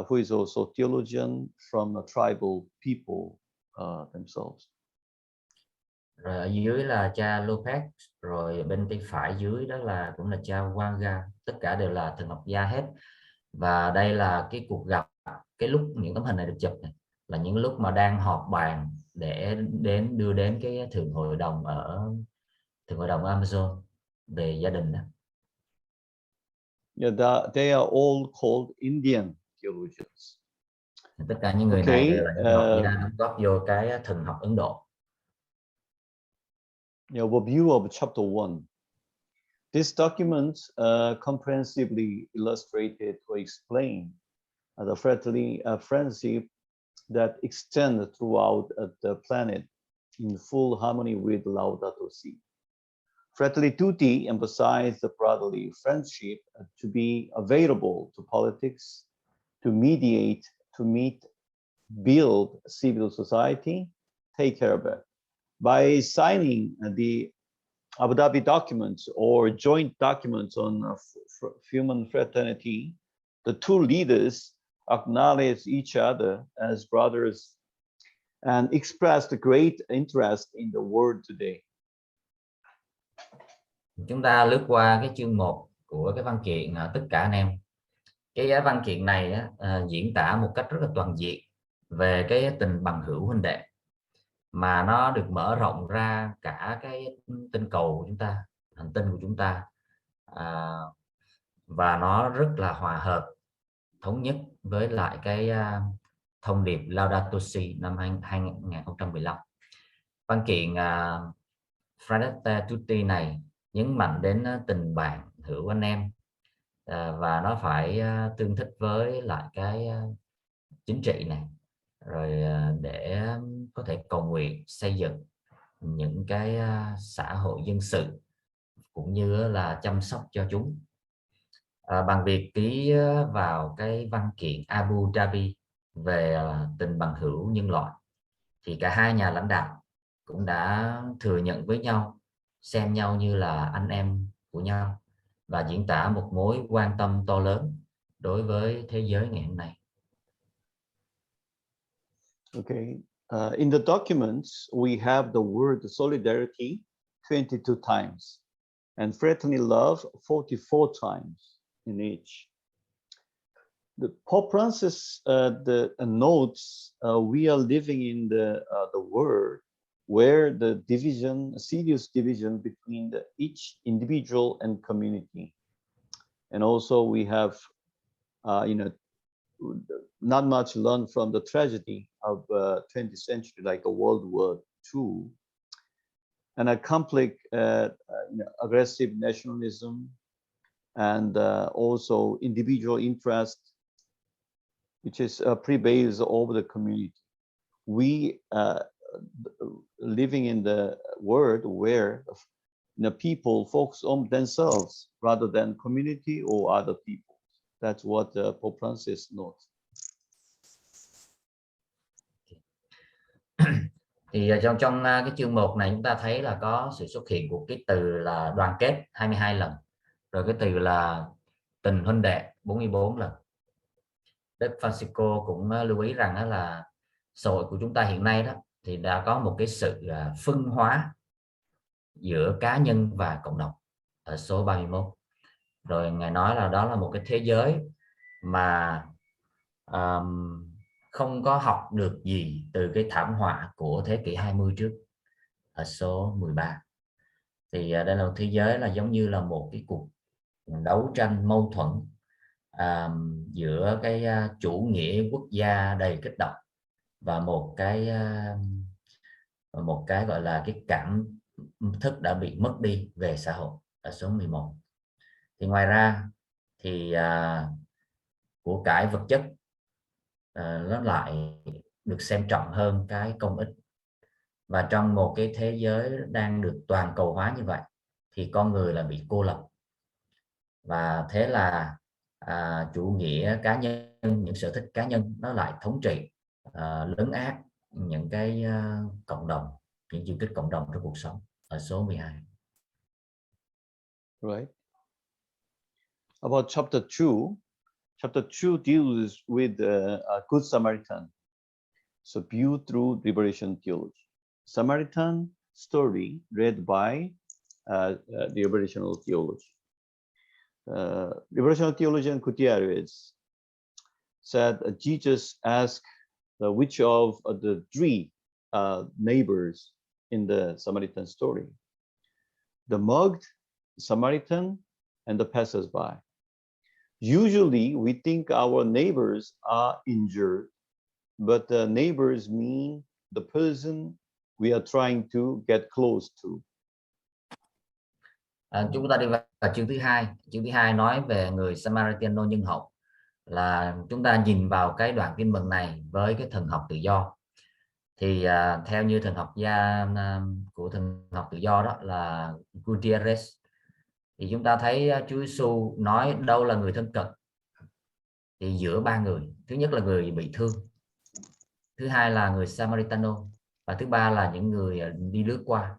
who is also theologian from the tribal people themselves. Rồi ở dưới là cha Lopez, rồi bên tay phải dưới đó là cũng là cha Wanga, tất cả đều là thần học gia hết. Và đây là cái cuộc gặp, cái lúc những tấm hình này được chụp này, là những lúc mà đang họp bàn để đưa đến cái thượng hội đồng Amazon về gia đình đó. Yeah, they are all called Indian theologians. Tất cả những người này đều là những học gia đóng góp vô cái thần học Ấn Độ. Overview of chapter 1. This document comprehensively illustrated or explained the Fratelli friendship that extend throughout the planet in full harmony with Laudato Si. Fratelli Tutti emphasized the brotherly friendship to be available to politics, to mediate, to meet, build civil society, take care of it. By signing the Abu Dhabi documents or joint documents on human fraternity, the two leaders acknowledged each other as brothers and expressed a great interest in the world today. Chúng ta lướt qua cái chương 1 của cái văn kiện tất cả anh em. Cái văn kiện này diễn tả một cách rất là toàn diện về cái tình bằng hữu huynh đệ, mà nó được mở rộng ra cả cái tinh cầu của chúng ta, hành tinh của chúng ta, và nó rất là hòa hợp, thống nhất với lại cái thông điệp Laudato Si năm 2015. Văn kiện Fratelli Tutti này nhấn mạnh đến tình bạn hữu anh em, và nó phải tương thích với lại cái chính trị này, rồi để có thể cầu nguyện xây dựng những cái xã hội dân sự cũng như là chăm sóc cho chúng. Bằng việc ký vào cái văn kiện Abu Dhabi về tình bằng hữu nhân loại, thì cả hai nhà lãnh đạo cũng đã thừa nhận với nhau, xem nhau như là anh em của nhau, và diễn tả một mối quan tâm to lớn đối với thế giới ngày hôm nay. Okay. In the documents, we have the word solidarity 22 times and friendly love 44 times in each. The Pope Francis notes we are living in the world where the serious division between each individual and community, and also we have, not much learned from the tragedy of 20th century, like a World War II, and a conflict, aggressive nationalism, and also individual interest, which is prevails over the community. We living in the world where people focus on themselves rather than community or other people. That's what Pope Francis notes. Thì trong cái chương 1 này chúng ta thấy là có sự xuất hiện của cái từ là đoàn kết 22 lần, rồi cái từ là tình huynh đệ 44 lần. Đức Francisco cũng lưu ý rằng là xã hội của chúng ta hiện nay đó thì đã có một cái sự phân hóa giữa cá nhân và cộng đồng ở số 31. Rồi ngài nói là đó là một cái thế giới mà không có học được gì từ cái thảm họa của thế kỷ 20 trước ở số 13. Thì đây là một thế giới là giống như là một cái cuộc đấu tranh mâu thuẫn giữa cái chủ nghĩa quốc gia đầy kích động và một cái gọi là cái cảm thức đã bị mất đi về xã hội ở số 11. Thì ngoài ra thì của cải vật chất nó lại được xem trọng hơn cái công ích, và trong một cái thế giới đang được toàn cầu hóa như vậy thì con người là bị cô lập, và thế là chủ nghĩa cá nhân, những sở thích cá nhân nó lại thống trị, lấn át những cái cộng đồng, những diện tích cộng đồng trong cuộc sống ở số 12. Right. About chapter 2 deals with a good Samaritan. So viewed through liberation theology. Samaritan story read by the liberational theology. Liberational theologian Gutierrez said Jesus asked which of the three neighbors in the Samaritan story: the mugged, Samaritan, and the passers-by. Usually we think our neighbors are injured, but the neighbors mean the person we are trying to get close to. Chúng ta đi vào chương thứ hai. Chương thứ hai nói về người Samaritano nhân hậu, là chúng ta nhìn vào cái đoạn kinh mừng này với cái thần học tự do. Thì theo như thần học gia của thần học tự do đó là Gutierrez, thì chúng ta thấy Chúa Giêsu nói đâu là người thân cận thì giữa ba người. Thứ nhất là người bị thương, thứ hai là người Samaritano, và thứ ba là những người đi lướt qua.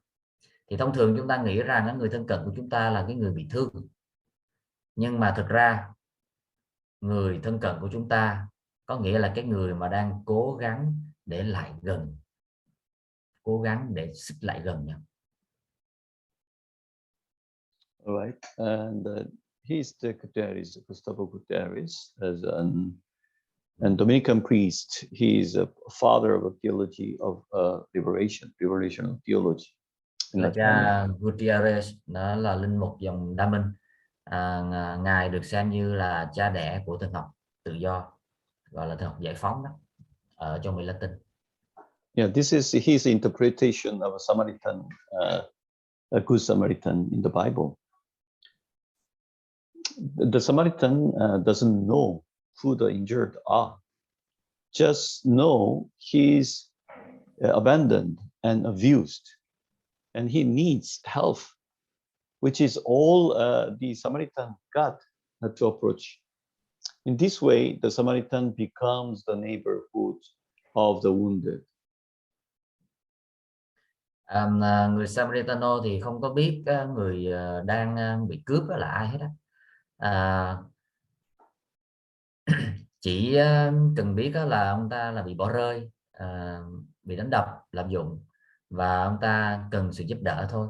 Thì thông thường chúng ta nghĩ rằng người thân cận của chúng ta là cái người bị thương, nhưng mà thực ra người thân cận của chúng ta có nghĩa là cái người mà đang cố gắng để lại gần, cố gắng để xích lại gần nhau. Right, and he's the Gutierrez, Gustavo Gutierrez, as and Dominican priest. He's a father of a theology of liberational theology. Là cha Gutierrez đó là linh mục dòng Đa Minh. Ngài được xem như là cha đẻ của thần học tự do, gọi là thần học giải phóng đó, ở trong miền Latin. Yeah, this is his interpretation of a Samaritan, a good Samaritan in the Bible. The Samaritan doesn't know who the injured are, just know he's abandoned and abused, and he needs help, which is all the Samaritan got to approach. In this way, the Samaritan becomes the neighborhood of the wounded. Người Samaritano thì không có biết người đang bị cướp là ai hết á. Chỉ cần biết là ông ta là bị bỏ rơi, bị đánh đập, lạm dụng và ông ta cần sự giúp đỡ thôi.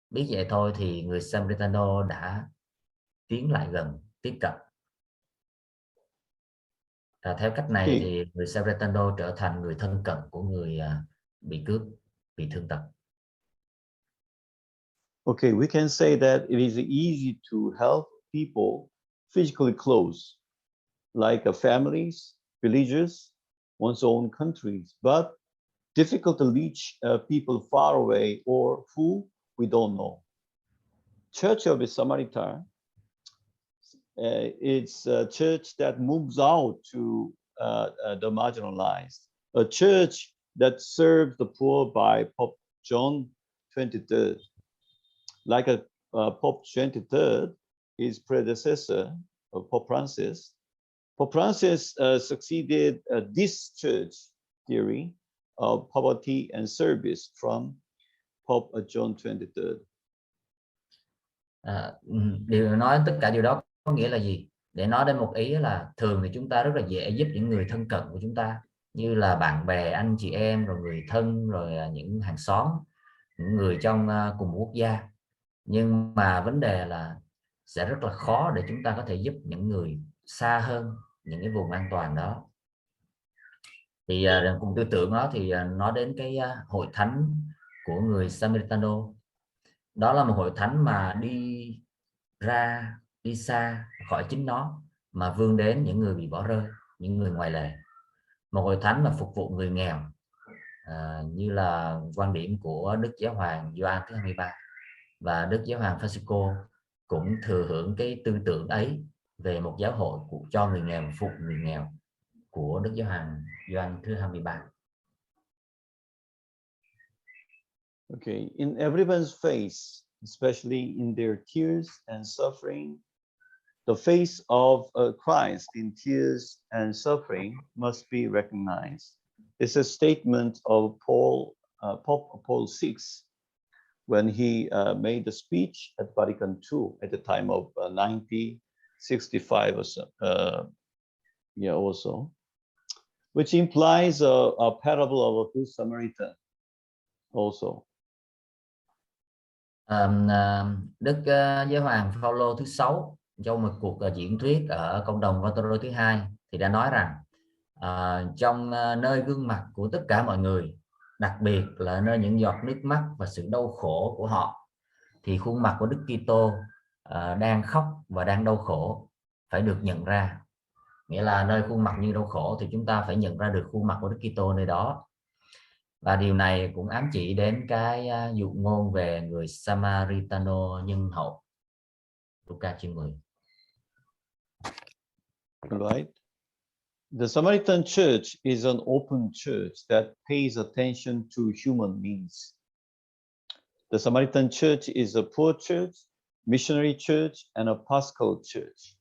Biết vậy thôi thì người Samaritano đã tiến lại gần, tiếp cận. Theo cách này Okay. thì người Samaritano trở thành người thân cận của người bị cướp, bị thương tật. Okay, we can say that it is easy to help people physically close, like families, villages, one's own countries, but difficult to reach people far away or who we don't know. Church of the Samaritan, it's a church that moves out to the marginalized, a church that serves the poor by Pope John 23rd. Like Pope 23rd, his predecessor, Pope Francis. Pope Francis succeeded this church theory of poverty and service from Pope John 23rd. Điều nói tất cả điều đó có nghĩa là gì? Để nói đến một ý là thường thì chúng ta rất là dễ giúp những người thân cận của chúng ta, như là bạn bè, anh chị em, rồi người thân, rồi những hàng xóm, những người trong cùng quốc gia. Nhưng mà vấn đề là sẽ rất là khó để chúng ta có thể giúp những người xa hơn những cái vùng an toàn đó. Thì cùng tư tưởng đó thì nói đến cái hội thánh của người Samaritano. Đó là một hội thánh mà đi xa khỏi chính nó mà vươn đến những người bị bỏ rơi, những người ngoài lề. Một hội thánh mà phục vụ người nghèo, như là quan điểm của Đức Giáo hoàng Gioan thứ 23, và Đức Giáo hoàng Francisco cũng thừa hưởng cái tư tưởng ấy về một giáo hội cho người nghèo, phục người nghèo của Đức Giáo hoàng Gioan thứ 23. Okay, in everyone's face, especially in their tears and suffering, the face of Christ in tears and suffering must be recognized. It's a statement of Pope Paul VI when he made the speech at Vatican II at the time of 1965 or so, also, which implies a parable of a good Samaritan also. Đức Giáo hoàng Phaolô thứ 6 trong một cuộc diễn thuyết ở cộng đồng Vaticano thứ 2 thì đã nói rằng trong nơi gương mặt của tất cả mọi người, đặc biệt là nơi những giọt nước mắt và sự đau khổ của họ, thì khuôn mặt của Đức Kitô đang khóc và đang đau khổ phải được nhận ra. Nghĩa là nơi khuôn mặt như đau khổ thì chúng ta phải nhận ra được khuôn mặt của Đức Kitô nơi đó. Và điều này cũng ám chỉ đến cái dụ ngôn về người Samaritano nhân hậu, Luca chương 10. Right. The Samaritan church is an open church that pays attention to human needs. The Samaritan church is a poor church, missionary church, and a Paschal church.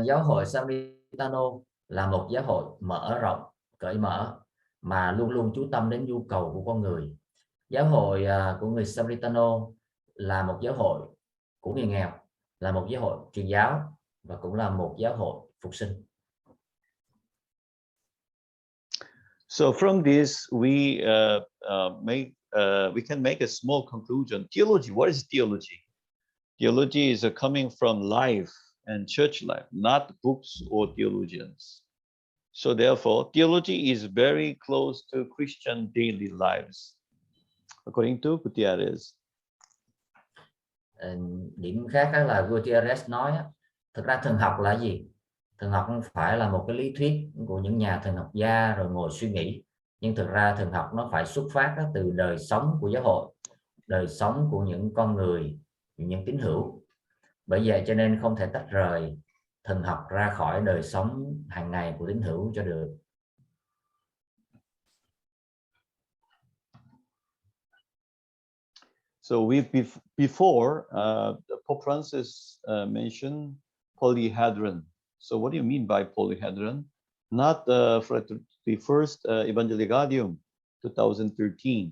Giáo hội Samaritano là một giáo hội mở rộng, cởi mở, mà luôn luôn chú tâm đến nhu cầu của con người. Giáo hội của người Samaritano là một giáo hội của người nghèo, là một giáo hội truyền giáo và cũng là một giáo hội phục sinh. So from this, we can make a small conclusion. Theology. What is theology? Theology is coming from life and church life, not books or theologians. So therefore, theology is very close to Christian daily lives, according to Gutierrez. Điểm khác là Gutierrez nói, thực ra thần học là gì? Thần học không phải là một cái lý thuyết của những nhà thần học gia rồi ngồi suy nghĩ, nhưng thực ra thần học nó phải xuất phát từ đời sống của giáo hội, đời sống của những con người, những tín hữu. Bởi vậy cho nên không thể tách rời thần học ra khỏi đời sống hàng ngày của tín hữu cho được. So before Pope Francis mentioned polyhedron. So what do you mean by polyhedron? Not the first Evangelii Gaudium 2013.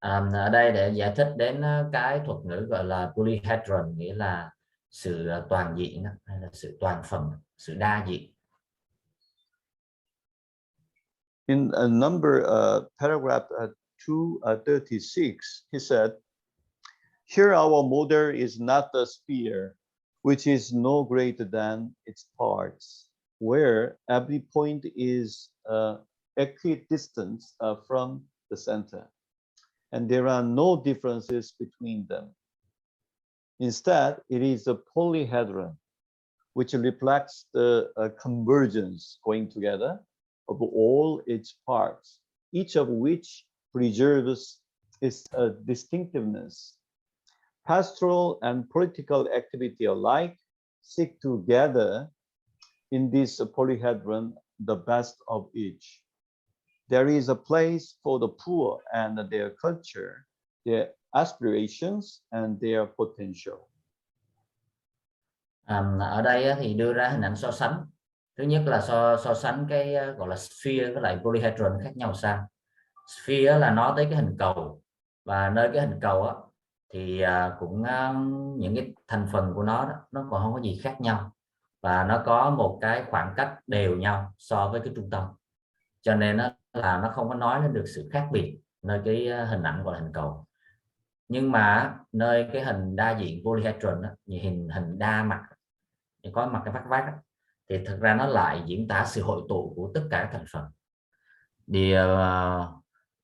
Ở đây để giải thích đến cái thuật ngữ gọi là polyhedron, nghĩa là sự toàn diện hay là sự toàn phần, sự đa diện. In a number paragraph 236, he said, "Here our model is not the sphere, which is no greater than its parts, where every point is equidistant from the center, and there are no differences between them. Instead, it is a polyhedron, which reflects the convergence going together of all its parts, each of which preserves its distinctiveness. Pastoral and political activity alike seek to gather in this polyhedron the best of each. There is a place for the poor and their culture, their aspirations and their potential." Ở đây thì đưa ra hình ảnh so sánh. Thứ nhất là so sánh cái gọi là sphere với lại polyhedron khác nhau sao. Sphere là nói tới cái hình cầu, và nơi cái hình cầu á thì cũng những cái thành phần của nó đó, nó còn không có gì khác nhau, và nó có một cái khoảng cách đều nhau so với cái trung tâm, cho nên là nó không có nói lên được sự khác biệt nơi cái hình ảnh gọi là hình cầu. Nhưng mà nơi cái hình đa diện polyhedron đó, như hình đa mặt thì có mặt cái vắt vát đó, thì thực ra nó lại diễn tả sự hội tụ của tất cả các thành phần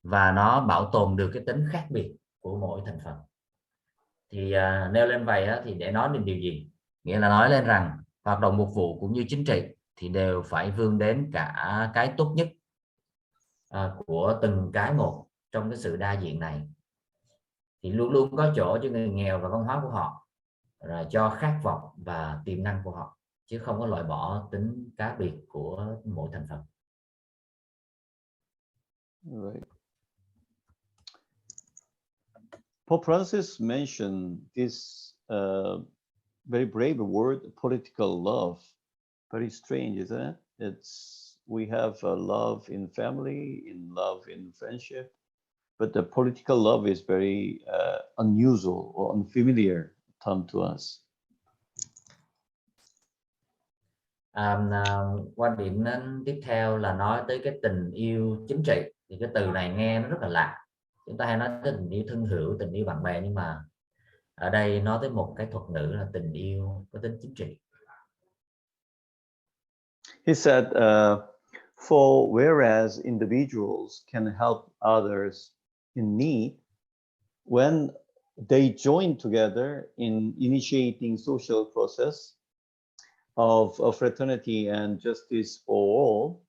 và nó bảo tồn được cái tính khác biệt của mỗi thành phần. Thì nêu lên vậy thì để nói đến điều gì? Nghĩa là nói lên rằng hoạt động mục vụ cũng như chính trị thì đều phải vươn đến cả cái tốt nhất của từng cái một trong cái sự đa diện này, thì luôn luôn có chỗ cho người nghèo và văn hóa của họ, rồi cho khát vọng và tiềm năng của họ, chứ không có loại bỏ tính cá biệt của mỗi thành phần. Right. Pope Francis mentioned this very brave word, political love. Very strange, isn't it? We have love in family, in love in friendship, but the political love is very unusual or unfamiliar term to us. Quan điểm tiếp theo là nói tới cái tình yêu chính trị. Thì cái từ này nghe nó rất là lạ. Chúng ta hay nói tới tình yêu thân hữu, tình yêu bạn bè, nhưng mà ở đây nói tới một cái thuật ngữ là tình yêu có tính chính trị. He said, for whereas individuals can help others in need, when they join together in initiating social process of fraternity and justice for all,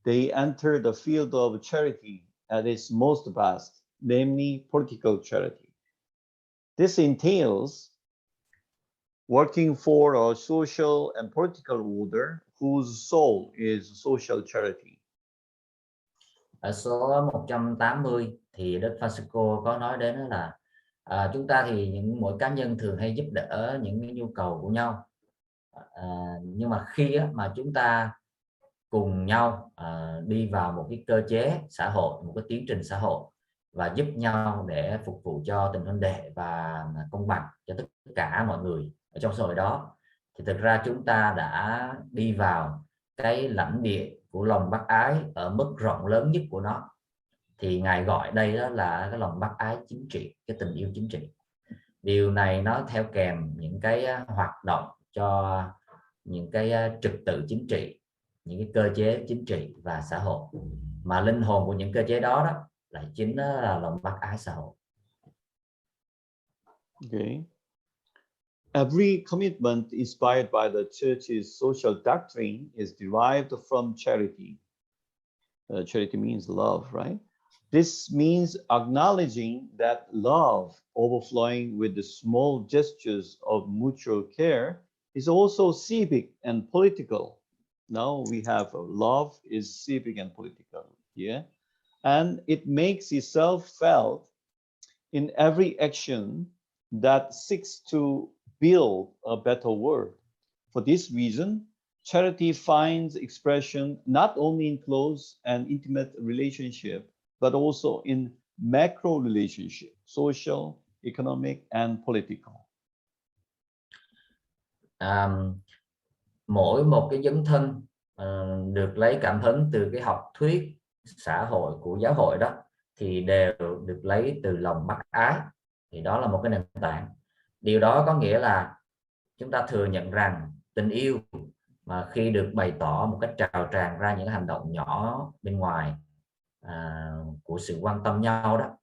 they enter the field of charity at its most vast, namely political charity. This entails working for a social and political order whose soul is social charity. Ở số 180 thì Đức Francisco có nói đến là chúng ta thì mỗi cá nhân thường hay giúp đỡ những cái nhu cầu của nhau, nhưng mà khi mà chúng ta cùng nhau đi vào một cái cơ chế xã hội, một cái tiến trình xã hội, và giúp nhau để phục vụ cho tình huynh đệ và công bằng cho tất cả mọi người ở trong xã hội đó, thì thực ra chúng ta đã đi vào cái lãnh địa của lòng bác ái ở mức rộng lớn nhất của nó. Thì Ngài gọi đây đó là cái lòng bác ái chính trị, cái tình yêu chính trị. Điều này nó theo kèm những cái hoạt động cho những cái trật tự chính trị, những cái cơ chế chính trị và xã hội, mà linh hồn của những cơ chế đó lại chính là lòng bác ái xã hội. Okay. Every commitment inspired by the Church's social doctrine is derived from charity. Charity means love, right? This means acknowledging that love overflowing with the small gestures of mutual care is also civic and political. Now we have love is civic and political, yeah? And it makes itself felt in every action that seeks to build a better world. For this reason, charity finds expression not only in close and intimate relationship, but also in macro relationship, social, economic, and political. Mỗi một cái dấn thân được lấy cảm hứng từ cái học thuyết xã hội của giáo hội đó thì đều được lấy từ lòng bác ái, thì đó là một cái nền tảng. Điều đó có nghĩa là chúng ta thừa nhận rằng tình yêu mà khi được bày tỏ một cách trào tràn ra những hành động nhỏ bên ngoài của sự quan tâm nhau đó,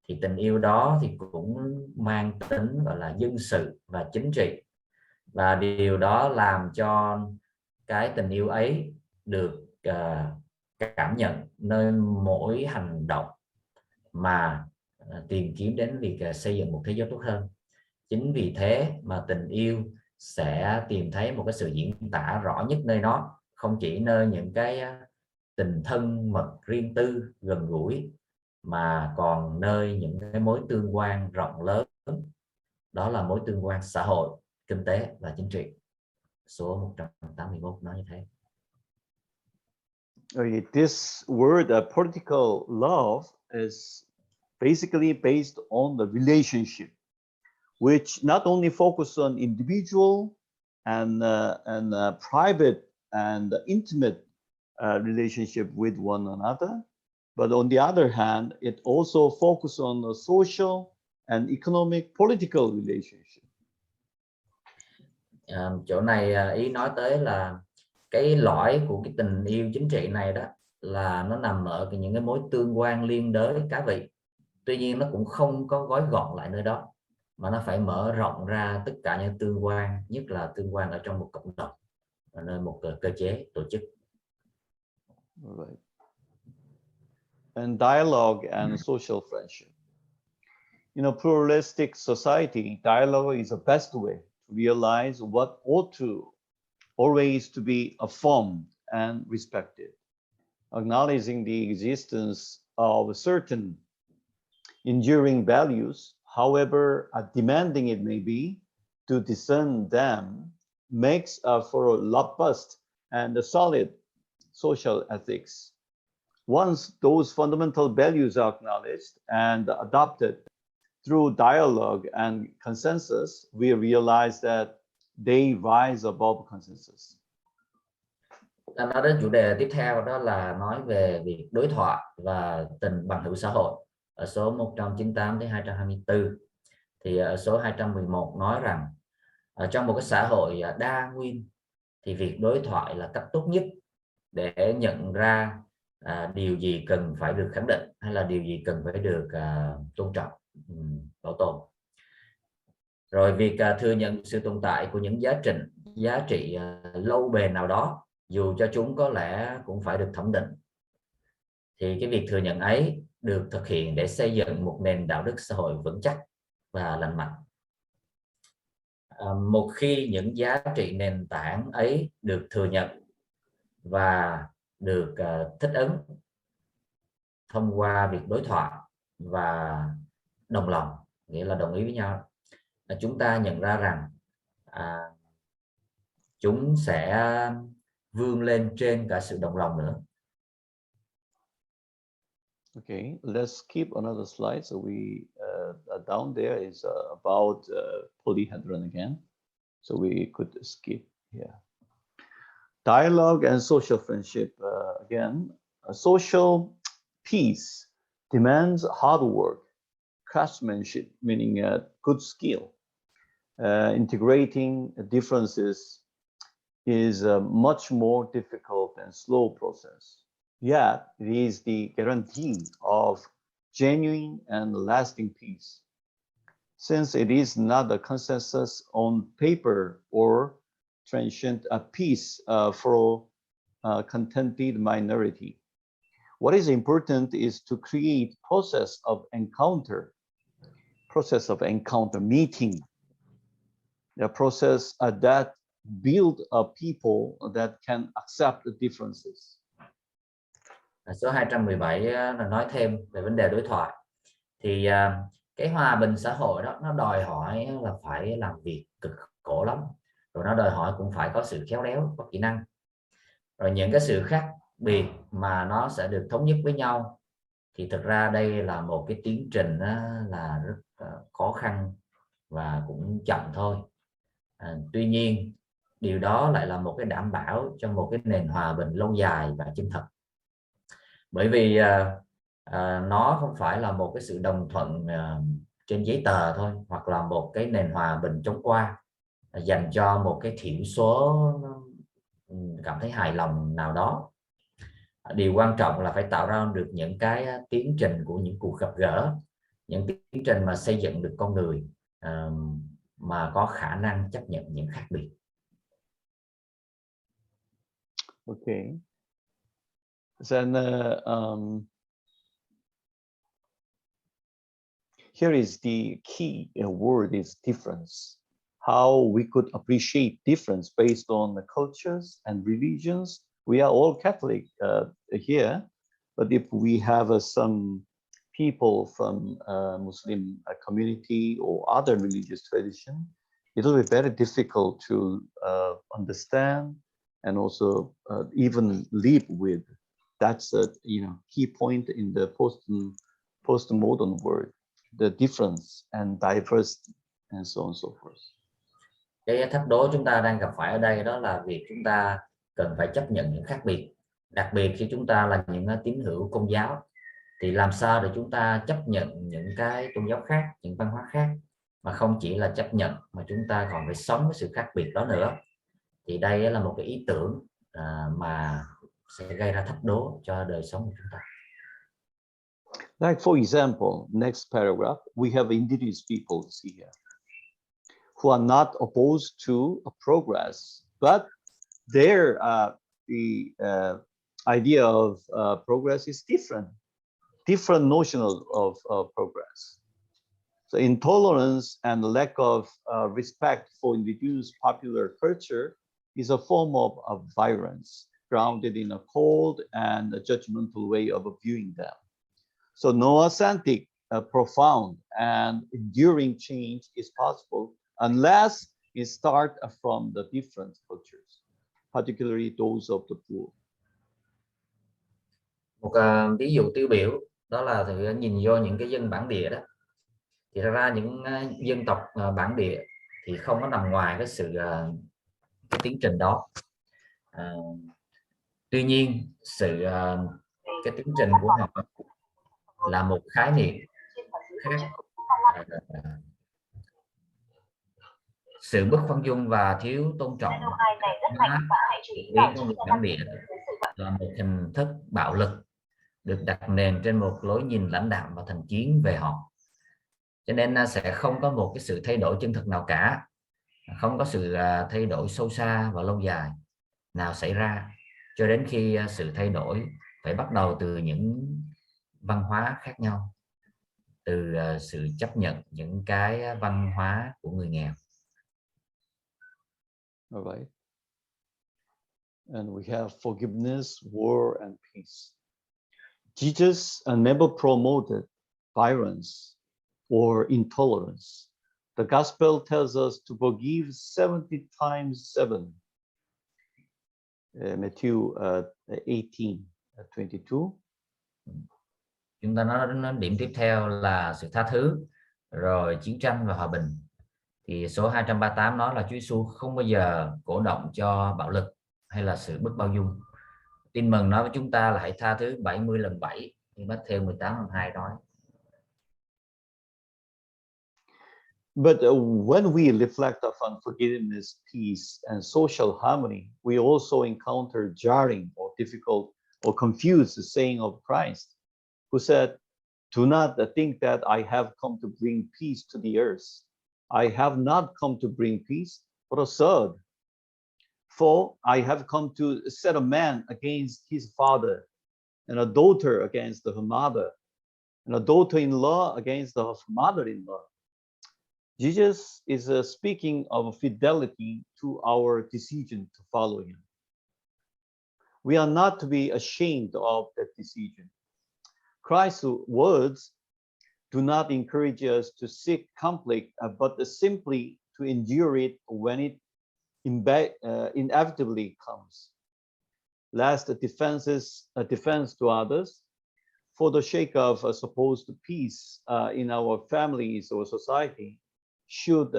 thì tình yêu đó thì cũng mang tính gọi là dân sự và chính trị, và điều đó làm cho cái tình yêu ấy được cảm nhận nơi mỗi hành động mà tìm kiếm đến việc xây dựng một thế giới tốt hơn. Chính vì thế mà tình yêu sẽ tìm thấy một cái sự diễn tả rõ nhất nơi nó, không chỉ nơi những cái tình thân mật riêng tư gần gũi, mà còn nơi những cái mối tương quan rộng lớn, đó là mối tương quan xã hội, kinh tế và chính trị. Số 181 nói như thế. This word political love is basically based on the relationship, which not only focus on individual and private and intimate relationship with one another, but on the other hand, it also focus on the social and economic political relationship. Chỗ này ý nói tới là cái lõi của cái tình yêu chính trị này đó là nó nằm ở những cái mối tương quan liên đới cá vị. Tuy nhiên nó cũng không có gói gọn lại nơi đó, mà nó phải mở rộng ra tất cả những tương quan, nhất là tương quan ở trong một cộng đồng, ở nơi một cơ chế tổ chức. Right. And dialogue and social friendship. In a pluralistic society, dialogue is the best way to realize what ought to always to be affirmed and respected, acknowledging the existence of certain enduring values, however demanding it may be, to discern them makes for a robust and a solid social ethics. Once those fundamental values are acknowledged and adopted through dialogue and consensus, we realize that they rise above consensus. Ta nói đến chủ đề tiếp theo, đó là nói về việc đối thoại và tình bằng hữu xã hội ở số 198 đến 224. Thì ở số 211 nói rằng trong một cái xã hội đa nguyên thì việc đối thoại là cách tốt nhất để nhận ra điều gì cần phải được khẳng định hay là điều gì cần phải được tôn trọng, bảo tồn. Rồi việc thừa nhận sự tồn tại của những giá trị lâu bền nào đó, dù cho chúng có lẽ cũng phải được thẩm định, thì cái việc thừa nhận ấy được thực hiện để xây dựng một nền đạo đức xã hội vững chắc và lành mạnh. Một khi những giá trị nền tảng ấy được thừa nhận và được thích ứng thông qua việc đối thoại và đồng lòng, nghĩa là đồng ý với nhau, chúng ta nhận ra rằng chúng sẽ vươn lên trên cả sự đồng lòng nữa. Okay, let's skip another slide. So we down there is about polyhedron again. So we could skip here. Dialogue and social friendship. Again, social peace demands hard work, craftsmanship, meaning good skill. Integrating differences is a much more difficult and slow process. Yet, it is the guarantee of genuine and lasting peace, since it is not a consensus on paper or transient peace for a contented minority. What is important is to create process of encounter, meeting, the process that build a people that can accept the differences. Số 217 là nói thêm về vấn đề đối thoại. Thì cái hòa bình xã hội đó nó đòi hỏi là phải làm việc cực khổ lắm, rồi nó đòi hỏi cũng phải có sự khéo léo, có kỹ năng, rồi những cái sự khác biệt mà nó sẽ được thống nhất với nhau thì thực ra đây là một cái tiến trình là rất khó khăn và cũng chậm thôi. Tuy nhiên điều đó lại là một cái đảm bảo cho một cái nền hòa bình lâu dài và chân thật, bởi vì nó không phải là một cái sự đồng thuận trên giấy tờ thôi, hoặc là một cái nền hòa bình chóng qua dành cho một cái thiểu số cảm thấy hài lòng nào đó. Điều quan trọng là phải tạo ra được những cái tiến trình của những cuộc gặp gỡ, những tiến trình mà xây dựng được con người mà có khả năng chấp nhận những khác biệt. Okay. Then here is the key word is difference. How we could appreciate difference based on the cultures and religions. We are all Catholic here, but if we have some people from Muslim community or other religious tradition, it will be very difficult to understand and also even live with. That's a key point in the postmodern world, the difference and diversity and so on and so forth. Cái thách đố chúng ta đang gặp phải ở đây đó là việc chúng ta cần phải chấp nhận những khác biệt, đặc biệt khi chúng ta là những tín hữu Công giáo, thì làm sao để chúng ta chấp nhận những cái tôn giáo khác, những văn hóa khác, mà không chỉ là chấp nhận mà chúng ta còn phải sống với sự khác biệt đó nữa. Thì đây là một cái ý tưởng mà sẽ gây ra thách đố cho đời sống của chúng ta. Like for example, next paragraph, we have indigenous peoples here who are not opposed to progress, but their idea of progress is different notion of progress. So intolerance and lack of respect for indigenous popular culture is a form of violence grounded in a cold and a judgmental way of viewing them. So no authentic, profound and enduring change is possible unless it starts from the different cultures, particularly those of the poor. Một ví dụ tiêu biểu đó là thử nhìn vô những cái dân bản địa đó, thì ra những dân tộc bản địa thì không có nằm ngoài cái sự cái tiến trình đó. Tuy nhiên cái tiến trình của họ là một khái niệm khác. Sự bất khoan dung và thiếu tôn trọng với con người bản địa là một hình thức bạo lực được đặt nền trên một lối nhìn lãnh đạm và thành kiến về họ. Cho nên sẽ không có một cái sự thay đổi chân thực nào cả, không có sự thay đổi sâu xa và lâu dài nào xảy ra cho đến khi sự thay đổi phải bắt đầu từ những văn hóa khác nhau, từ sự chấp nhận những cái văn hóa của người nghèo. All right. And we have forgiveness, war, and peace. Jesus never promoted violence or intolerance. The gospel tells us to forgive 70 times 7. Matthew 18:22. Chúng ta nói đến điểm tiếp theo là sự tha thứ, rồi chiến tranh và hòa bình. Thì số 238 nói là Chúa Giêsu không bao giờ cổ động cho bạo lực hay là sự bất bao dung. Tin mừng nói với chúng ta là hãy tha thứ 70 lần 7, như Matthew 18:2 nói. But when we reflect upon forgiveness, peace, and social harmony, we also encounter jarring or difficult or confused saying of Christ, who said, "Do not think that I have come to bring peace to the earth. I have not come to bring peace, but a sword. For I have come to set a man against his father, and a daughter against her mother, and a daughter-in-law against her mother-in-law." Jesus is speaking of fidelity to our decision to follow him. We are not to be ashamed of that decision. Christ's words do not encourage us to seek conflict, but simply to endure it when it inevitably comes. Last, defense is a defense to others. for the sake of supposed peace in our families or society should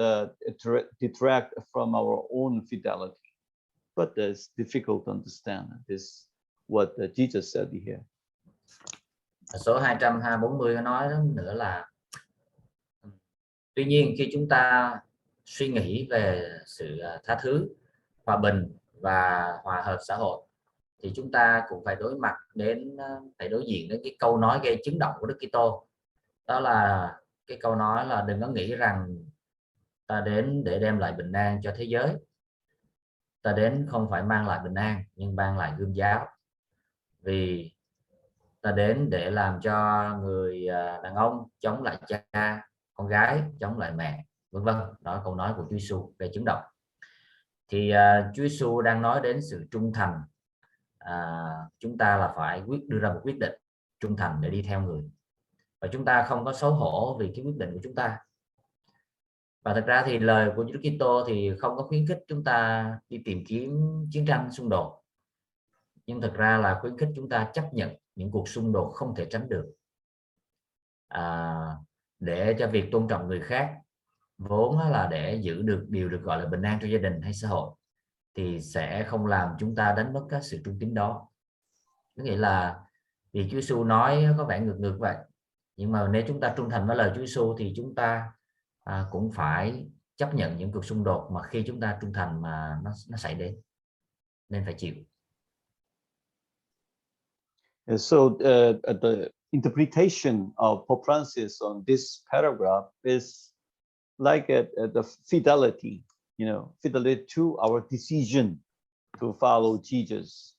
detract from our own fidelity. But it's difficult to understand this, what Jesus said here. Số 240 nói nữa là tuy nhiên khi chúng ta suy nghĩ về sự tha thứ, hòa bình và hòa hợp xã hội thì chúng ta cũng phải phải đối diện đến cái câu nói gây chấn động của Đức Kitô. Đó là cái câu nói là đừng có nghĩ rằng ta đến để đem lại bình an cho thế giới. Ta đến không phải mang lại bình an nhưng mang lại gươm giáo. Vì ta đến để làm cho người đàn ông chống lại cha, con gái chống lại mẹ, vân vân. Đó là câu nói của Chúa Giêsu gây chấn động. Thì Chúa Giêsu đang nói đến sự trung thành. Chúng ta là phải đưa ra một quyết định trung thành để đi theo người, và chúng ta không có xấu hổ vì cái quyết định của chúng ta. Và thật ra thì lời của Chúa Kitô thì không có khuyến khích chúng ta đi tìm kiếm chiến tranh xung đột, nhưng thực ra là khuyến khích chúng ta chấp nhận những cuộc xung đột không thể tránh được, để cho việc tôn trọng người khác vốn là để giữ được điều được gọi là bình an cho gia đình hay xã hội thì sẽ không làm chúng ta đánh mất cái sự trung tín đó. Có nghĩa là vì Chúa Giêsu nói có vẻ ngược vậy, nhưng mà nếu chúng ta trung thành với lời Chúa Giêsu thì chúng ta cũng phải chấp nhận những cuộc xung đột mà khi chúng ta trung thành mà nó xảy đến, nên phải chịu. So the interpretation of Pope Francis on this paragraph is like the fidelity, fidelity to our decision to follow Jesus,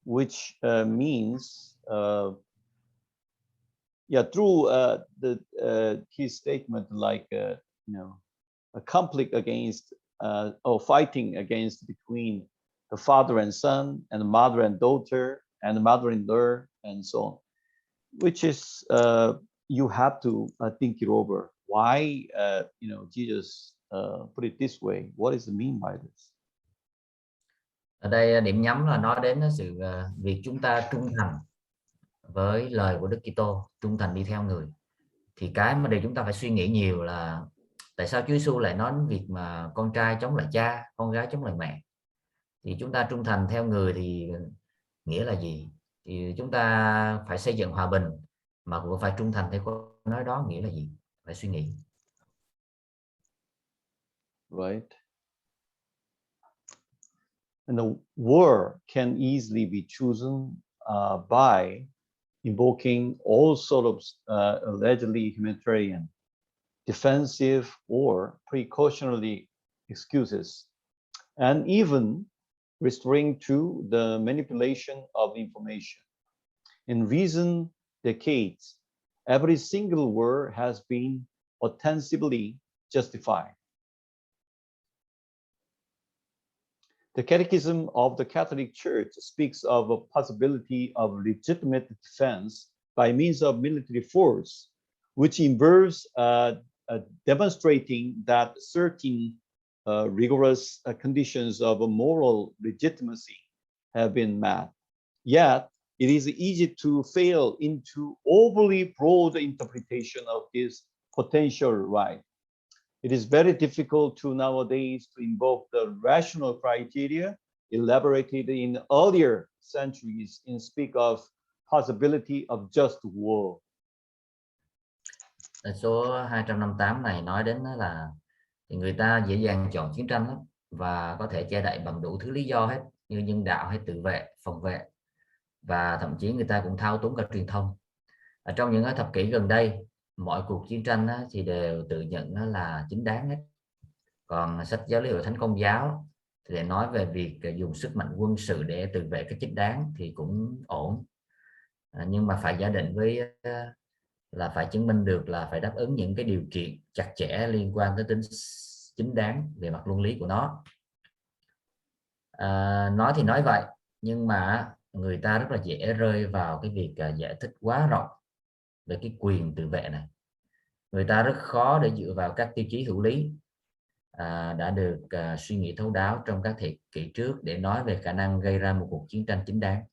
which means, through his statement, like a conflict against or fighting against between the father and son, and the mother and daughter, and the mother-in-law, and so on, which is you have to think it over. Why Jesus put it this way? What is the mean by this? Ở đây điểm nhấn là nói đến sự việc chúng ta trung thành với lời của Đức Kitô, trung thành đi theo người. Thì cái mà điều chúng ta phải suy nghĩ nhiều là tại sao Chúa Giêsu lại nói đến việc mà con trai chống lại cha, con gái chống lại mẹ. Thì chúng ta trung thành theo người thì nghĩa là gì? Thì chúng ta phải xây dựng hòa bình, mà cũng phải trung thành theo câu nói đó nghĩa là gì? Phải suy nghĩ. Right. And the war can easily be chosen by invoking all sort of allegedly humanitarian, defensive, or precautionary excuses, and even restoring to the manipulation of information. In recent decades, every single word has been ostensibly justified. The Catechism of the Catholic Church speaks of a possibility of legitimate defense by means of military force, which involves demonstrating that certain rigorous conditions of moral legitimacy have been met. Yet, it is easy to fail into overly broad interpretation of this potential right. It is very difficult to nowadays to invoke the rational criteria elaborated in earlier centuries and speak of possibility of just war. Số 258 này nói đến là thì người ta dễ dàng chọn chiến tranh lắm, và có thể che đậy bằng đủ thứ lý do hết, như nhân đạo hay tự vệ, phòng vệ, và thậm chí người ta cũng thao túng cả truyền thông. Trong những thập kỷ gần đây, mọi cuộc chiến tranh thì đều tự nhận nó là chính đáng hết. Còn sách giáo lý hội thánh Công giáo thì để nói về việc dùng sức mạnh quân sự để tự vệ cái chính đáng thì cũng ổn, nhưng mà phải giả định với là phải chứng minh được là phải đáp ứng những cái điều kiện chặt chẽ liên quan tới tính chính đáng về mặt luân lý của nó. Nói thì nói vậy, nhưng mà người ta rất là dễ rơi vào cái việc giải thích quá rộng về cái quyền tự vệ này. Người ta rất khó để dựa vào các tiêu chí hữu lý đã được suy nghĩ thấu đáo trong các thế kỷ trước để nói về khả năng gây ra một cuộc chiến tranh chính đáng.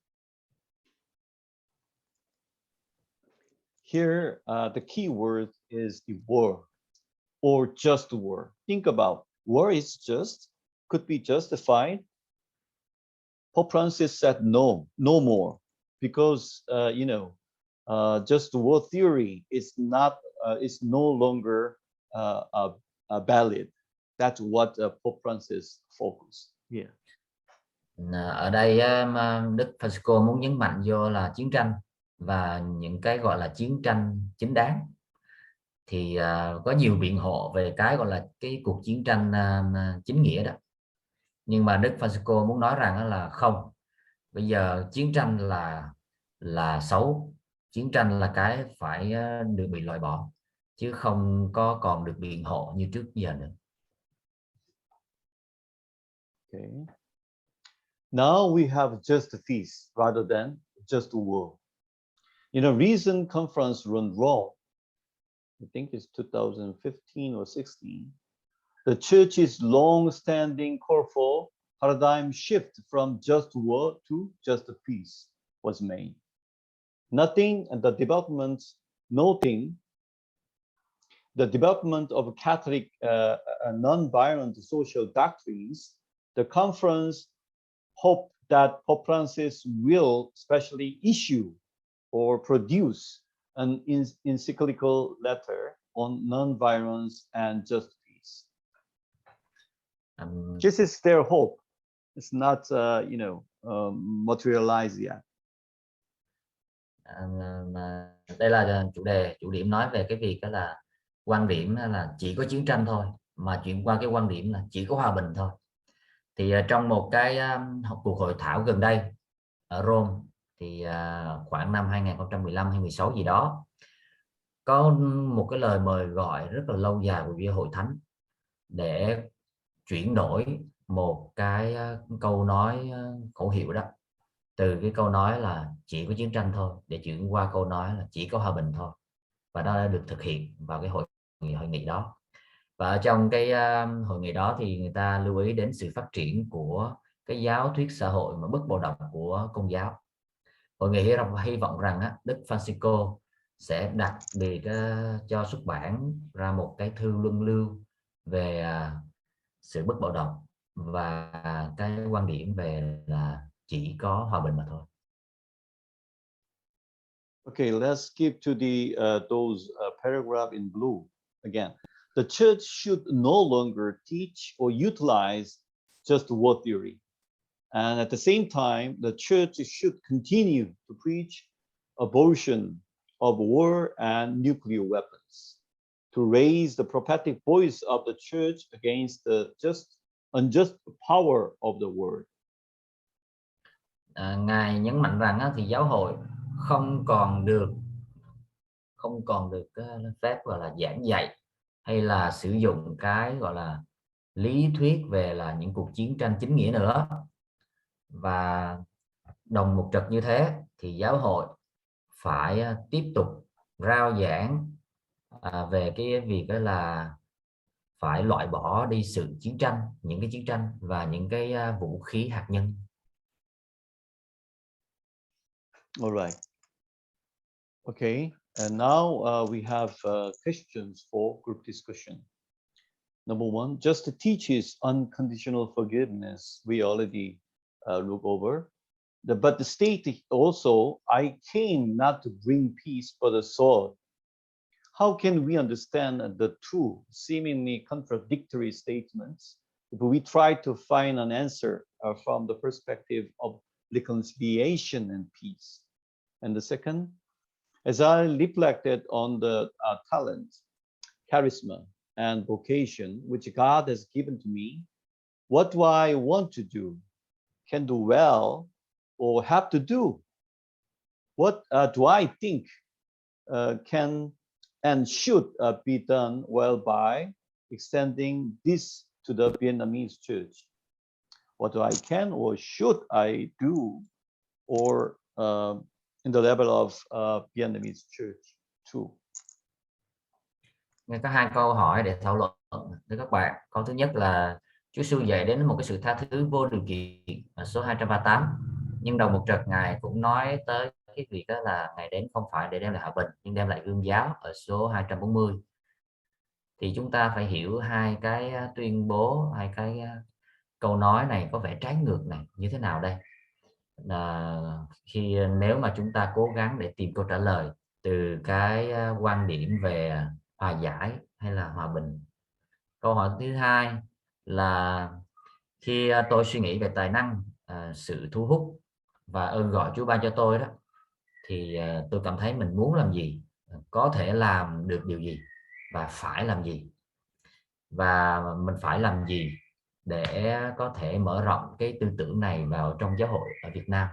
Here, the key word is the war or just war. Think about war is just, could be justified. Pope Francis said no, no more, because just war theory is not is no longer valid. That's what Pope Francis focused here. Ở đây Đức Francisco muốn nhấn mạnh vô là chiến tranh và những cái gọi là chiến tranh chính đáng. Thì có nhiều biện hộ về cái gọi là cái cuộc chiến tranh chính nghĩa đó, nhưng mà Đức Francisco muốn nói rằng là không, bây giờ chiến tranh là xấu, chiến tranh là cái phải được bị loại bỏ, chứ không có còn được biện hộ như trước giờ nữa. Okay. Now we have just a peace rather than just a war. In a recent conference run Rome, I think it's 2015 or 16, the church's long-standing call for paradigm shift from just war to just a peace was made. Noting the development of Catholic non-violent social doctrines, the conference hoped that Pope Francis will specially issue or produce an encyclical letter on non-violence and just peace. This is their hope. It's not, materialized yet. Đây là chủ điểm nói về cái việc đó là quan điểm là chỉ có chiến tranh thôi, mà chuyển qua cái quan điểm là chỉ có hòa bình thôi. Thì trong một cái cuộc hội thảo gần đây ở Rome, thì khoảng năm 2015 hay 16 gì đó, có một cái lời mời gọi rất là lâu dài của vị hội thánh để chuyển đổi một cái câu nói khẩu hiệu đó, từ cái câu nói là chỉ có chiến tranh thôi để chuyển qua câu nói là chỉ có hòa bình thôi, và đó đã được thực hiện vào cái hội nghị đó. Và trong cái hội nghị đó thì người ta lưu ý đến sự phát triển của cái giáo thuyết xã hội mà bất bạo động của Công giáo. Hội nghị hy vọng rằng Đức Francisco sẽ đặc biệt cho xuất bản ra một cái thư luân lưu về sự bất bạo động và cái quan điểm về là chỉ có hòa bình mà thôi. Okay, let's skip to the those paragraph in blue again. The church should no longer teach or utilize just war theory. And at the same time, the church should continue to preach abortion of war and nuclear weapons, to raise the prophetic voice of the church against the unjust power of the world. Ngài nhấn mạnh rằng thì giáo hội không còn được phép gọi là giảng dạy hay là sử dụng cái gọi là lý thuyết về là những cuộc chiến tranh chính nghĩa nữa. Và đồng một trật như thế thì giáo hội phải tiếp tục rao giảng về cái việc đó là phải loại bỏ đi sự chiến tranh, những cái chiến tranh và những cái vũ khí hạt nhân. All right. Okay, and now we have questions for group discussion. Number one, just teaches unconditional forgiveness. We already look over. But the state also, I came not to bring peace but a sword. How can we understand the two seemingly contradictory statements if we try to find an answer from the perspective of reconciliation and peace? And the second, as I reflected on the talent, charisma, and vocation which God has given to me, what do I want to do, can do well, or have to do? What do I think can and should be done well by extending this to the Vietnamese church? What do I can or should I do, or in the level of Vietnamese church too? Có hai câu hỏi để thảo luận với các bạn. Câu thứ nhất là Chúa Giêsu dạy đến một cái sự tha thứ vô điều kiện, số 238. Nhưng đầu một trật Ngài cũng nói tới cái cái việc đó là Ngài đến không phải để đem lại hòa bình nhưng đem lại gương giáo ở số 240. Thì chúng ta phải hiểu hai cái tuyên bố, hai cái câu nói này có vẻ trái ngược này như thế nào đây. Khi nếu mà chúng ta cố gắng để tìm câu trả lời từ cái quan điểm về hòa giải hay là hòa bình. Câu hỏi thứ hai là khi tôi suy nghĩ về tài năng, sự thu hút và ơn gọi Chúa ban cho tôi đó, thì tôi cảm thấy mình muốn làm gì, có thể làm được điều gì và phải làm gì, và mình phải làm gì để có thể mở rộng cái tư tưởng này vào trong giáo hội ở Việt Nam.